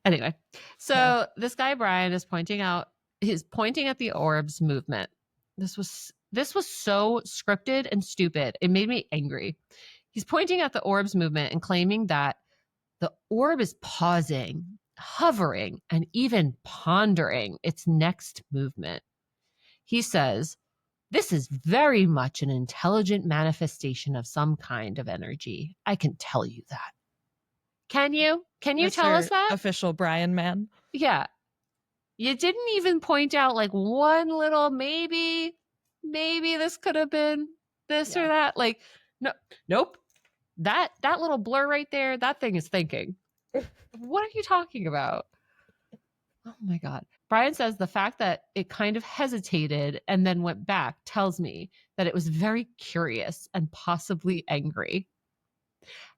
Anyway, so this guy Brian is pointing at the orbs movement. This was so scripted and stupid. It made me angry. He's pointing at the orbs movement and claiming that the orb is pausing, hovering, and even pondering its next movement. He says, this is very much an intelligent manifestation of some kind of energy. I can tell you that. Can you tell us that? Official Brian man. Yeah. You didn't even point out like one little maybe this could have been this or that. Like, no, nope. That little blur right there, that thing is thinking. What are you talking about? Oh my God. Brian says the fact that it kind of hesitated and then went back tells me that it was very curious and possibly angry.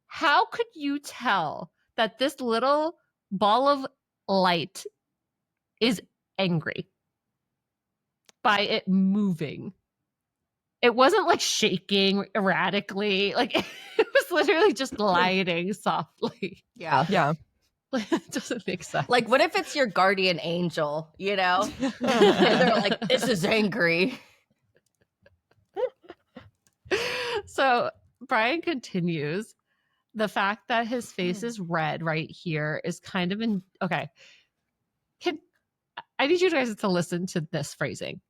How could you tell that this little ball of light is angry by it moving? It wasn't like shaking erratically. Like it was literally just gliding softly. Yeah. Yeah. It doesn't make sense. Like, what if it's your guardian angel, you know? And they're like, this is angry. So Brian continues. The fact that his face is red right here is kind of okay. I need you guys to listen to this phrasing.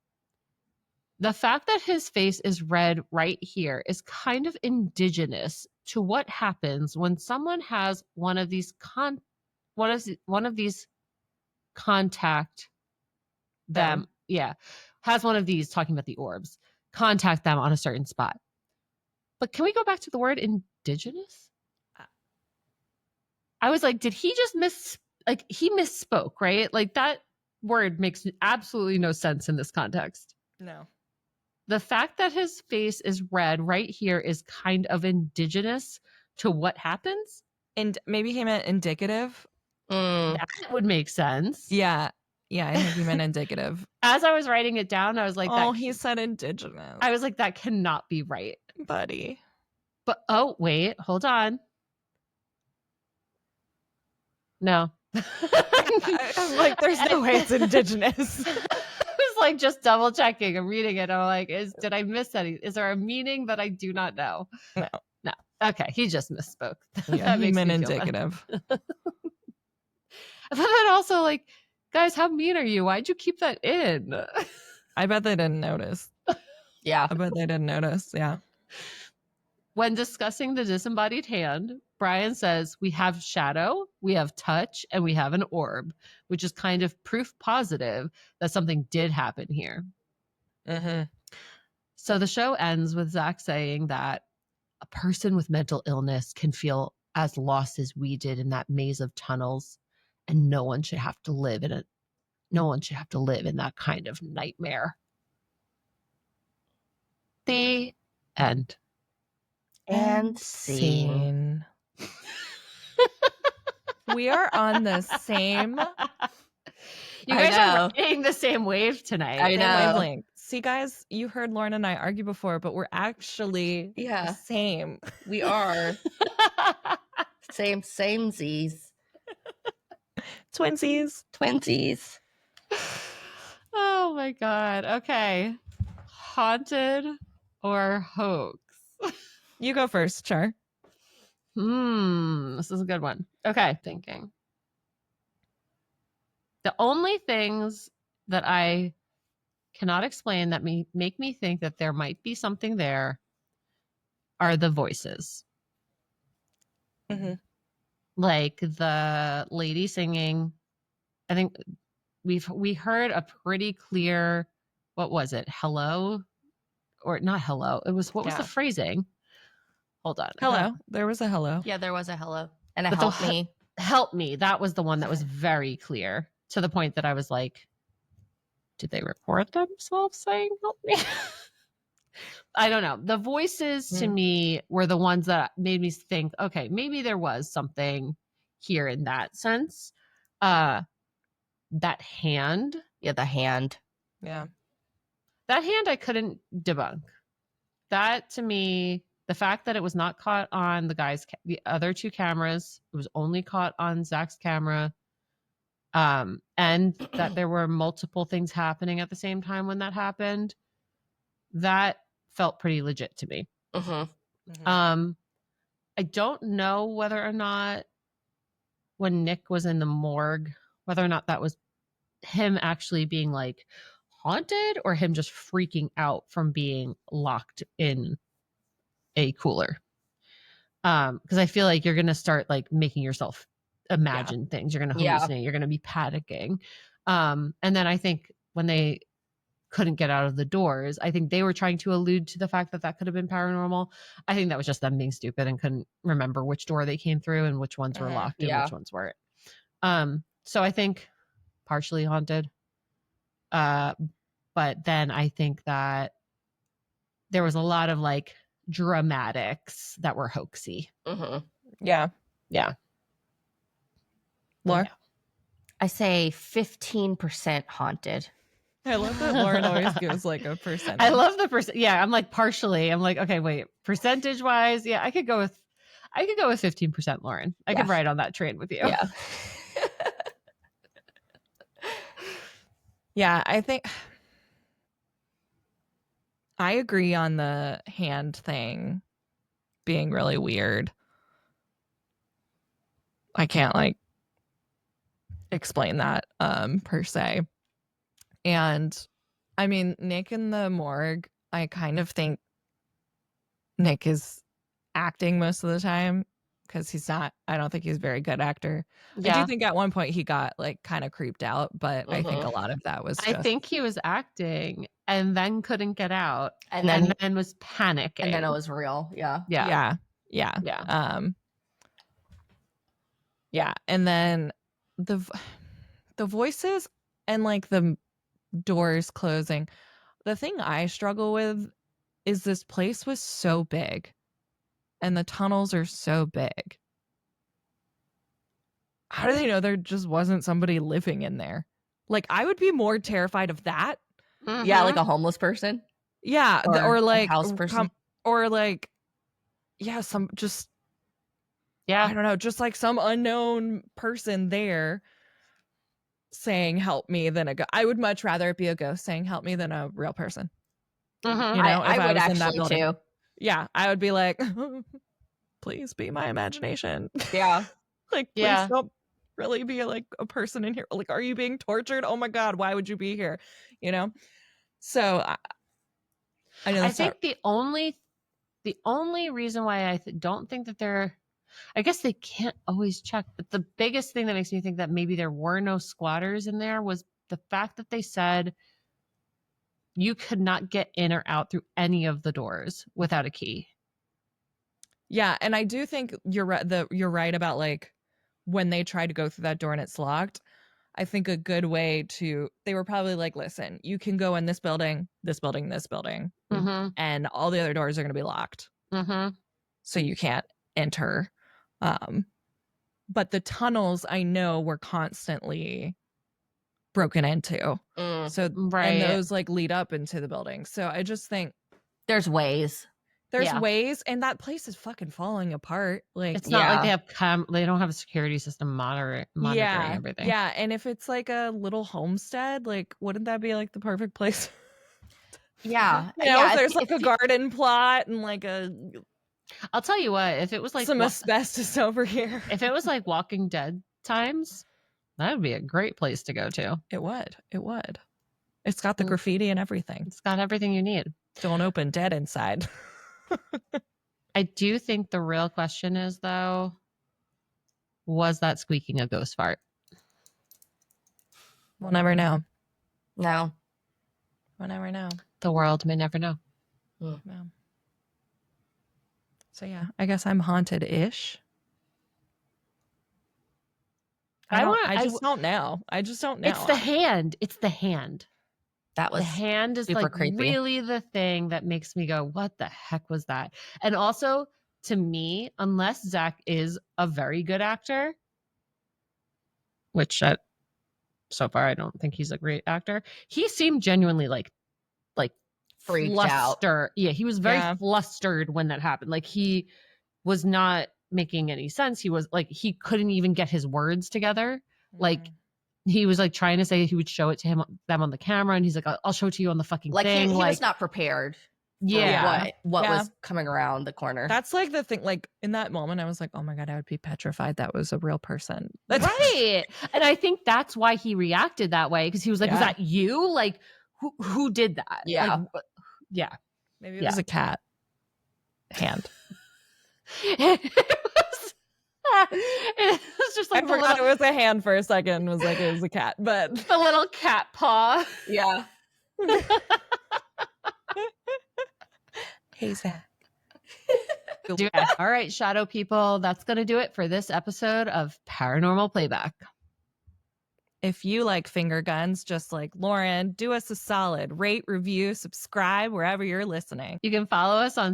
The fact that his face is red right here is kind of indigenous to what happens when someone has one of these contact them. Yeah. Has one of these talking about the orbs. Contact them on a certain spot. But can we go back to the word indigenous? I was like, did he just he misspoke, right? Like that word makes absolutely no sense in this context. No. The fact that his face is red right here is kind of indigenous to what happens. And maybe he meant indicative. That would make sense. Yeah. Yeah, I think he meant indicative. As I was writing it down, I was like, oh, he said indigenous. I was like, that cannot be right. Buddy. But oh, wait, hold on. No. I'm like, there's no way it's indigenous. I was like just double checking and reading it. I'm like, did I miss any? Is there a meaning that I do not know? No. No. Okay, he just misspoke. Yeah, he meant indicative. But then also, like, guys, how mean are you? Why'd you keep that in? I bet they didn't notice. Yeah. I bet they didn't notice. Yeah. When discussing the disembodied hand, Brian says, we have shadow, we have touch, and we have an orb, which is kind of proof positive that something did happen here. Mm-hmm. So the show ends with Zach saying that a person with mental illness can feel as lost as we did in that maze of tunnels, and no one should have to live in that kind of nightmare. The end. And scene. We are on the same You I guys are know. riding the same wave tonight. I know. wavelength. See, guys, you heard Lauren and I argue before, but we're actually Yeah. the same. We are. Same Z's. Twinsies. Twinsies. Oh my God. Okay. Haunted or hoax? You go first, Char. This is a good one. Okay. Thinking. The only things that I cannot explain that make me think that there might be something there are the voices. Mm-hmm. Like the lady singing. I think we heard a pretty clear, what was it? Hello? Or not hello. It was, what was the phrasing? Hold on. Hello. There was a hello. Yeah, there was a hello. And a But help me. Help me. That was the one that was very clear, to the point that I was like, did they record themselves saying help me? I don't know. The voices to me were the ones that made me think, okay, maybe there was something here in that sense. That hand. Yeah, the hand. Yeah. That hand I couldn't debunk. That to me, the fact that it was not caught on the other two cameras, it was only caught on Zach's camera, and that there were multiple things happening at the same time when that happened, that felt pretty legit to me. Mm-hmm. I don't know whether or not when Nick was in the morgue, whether or not that was him actually being like haunted or him just freaking out from being locked in a cooler. Because I feel like you're going to start like making yourself imagine things. You're going to hallucinate. You're going to be panicking. And then I think when they couldn't get out of the doors, I think they were trying to allude to the fact that could have been paranormal. I think that was just them being stupid and couldn't remember which door they came through and which ones were locked and which ones weren't. So I think partially haunted. But then I think that there was a lot of like dramatics that were hoaxy. Mm-hmm. Yeah. Yeah. Laura? Yeah. I say 15% haunted. I love that Lauren always gives like a percentage. I love the percent. Yeah, I'm like partially. I'm like, okay, wait, percentage wise, yeah, I could go with 15%, Lauren. I could ride on that train with you. Yeah. Yeah, I think I agree on the hand thing being really weird. I can't like explain that per se. And I mean, Nick in the morgue, I kind of think Nick is acting most of the time because he's not, I don't think he's a very good actor. I do think at one point he got like kind of creeped out, but I think a lot of that was just... I think he was acting and then couldn't get out And then was panicking. And then it was real. Yeah. Yeah. Yeah. And then the voices and like the doors closing. The thing I struggle with is this place was so big and the tunnels are so big. How do they know there just wasn't somebody living in there? Like, I would be more terrified of that. Mm-hmm. Yeah, like a homeless person. Yeah, or like a house person. Or like, yeah, some just, yeah, I don't know, just like some unknown person there saying "help me" than a ghost. I would much rather it be a ghost saying "help me" than a real person. Mm-hmm. You know, I would was in that actually building. too. Yeah, I would be like, please be my imagination. Yeah. Like, please don't really be like a person in here. Like, are you being tortured? Oh my God, why would you be here? You know? So I know I think the only reason why I don't think that they're, I guess they can't always check, but the biggest thing that makes me think that maybe there were no squatters in there was the fact that they said you could not get in or out through any of the doors without a key. Yeah, and I do think you're right about like when they try to go through that door and it's locked. I think a good way they were probably like, listen, you can go in this building, this building, this building, and all the other doors are going to be locked. So you can't enter. But the tunnels I know were constantly broken into. So, and those like lead up into the building. So I just think there's ways. There's ways, and that place is fucking falling apart. Like, it's not like they have they don't have a security system monitoring everything. Yeah, and if it's like a little homestead, like, wouldn't that be like the perfect place? Yeah, you know, if there's like a garden plot and like I'll tell you what, if it was like some asbestos over here, if it was like Walking Dead times, that would be a great place to go to. It would. It's got the graffiti and everything. It's got everything you need. Don't open, dead inside. I do think the real question is, though, was that squeaking a ghost fart? We'll never know. No. We'll never know. The world may never know. No. So yeah, I guess I'm haunted-ish. I just don't know. It's the hand. That was the hand is super like creepy. Really the thing that makes me go, what the heck was that? And also, to me, unless Zach is a very good actor, which so far I don't think he's a great actor, he seemed genuinely like freaked flustered. out. Yeah, he was very flustered when that happened. Like, he was not making any sense. He was like, he couldn't even get his words together. Like, he was like trying to say he would show it to them on the camera, and he's like, I'll show it to you on the fucking thing. He was not prepared. What was coming around the corner. That's like the thing. Like, in that moment, I was like, oh my God, I would be petrified that was a real person. Right. And I think that's why he reacted that way, because he was like, was that you? Like, who did that? Yeah. Like, yeah. Maybe it was a cat hand. It was just like I forgot it was a hand for a second. It was like it was a cat, but the little cat paw. Yeah. Hey, Zach. All right, shadow people, that's going to do it for this episode of Paranormal Playback. If you like finger guns, just like Lauren, do us a solid. Rate, review, subscribe wherever you're listening. You can follow us on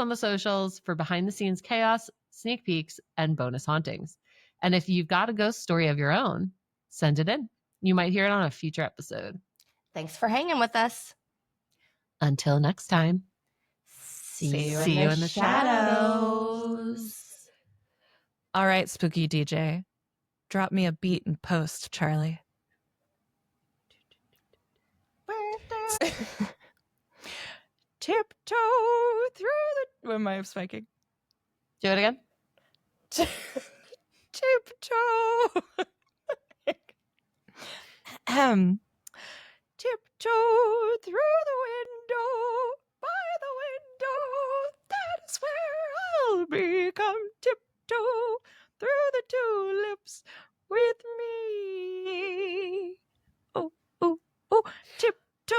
the socials for behind the scenes chaos, sneak peeks, and bonus hauntings. And if you've got a ghost story of your own, send it in. You might hear it on a future episode. Thanks for hanging with us. Until next time. See you in the shadows. All right, spooky DJ. Drop me a beat in post, Charlie. Tiptoe through the... What am I spiking? Do it again. Tiptoe. Tiptoe tiptoe through the window, by the window, that is where I'll be. Come tiptoe through the tulips with me. Oh, oh, oh, tiptoe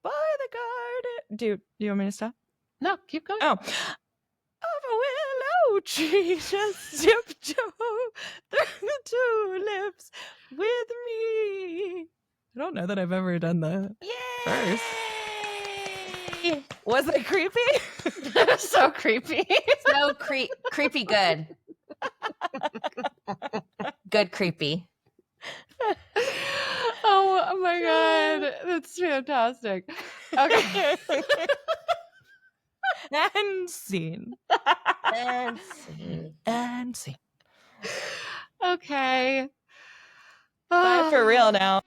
by the garden. Do you want me to stop? No, keep going. Oh. Of a willow tree, just tiptoe through the tulips with me. I don't know that I've ever done that. First. Yay! Was it creepy? So creepy. So creepy good. Good creepy. Oh my god, that's fantastic. Okay. And scene. And see. And scene. Okay. Bye for real now.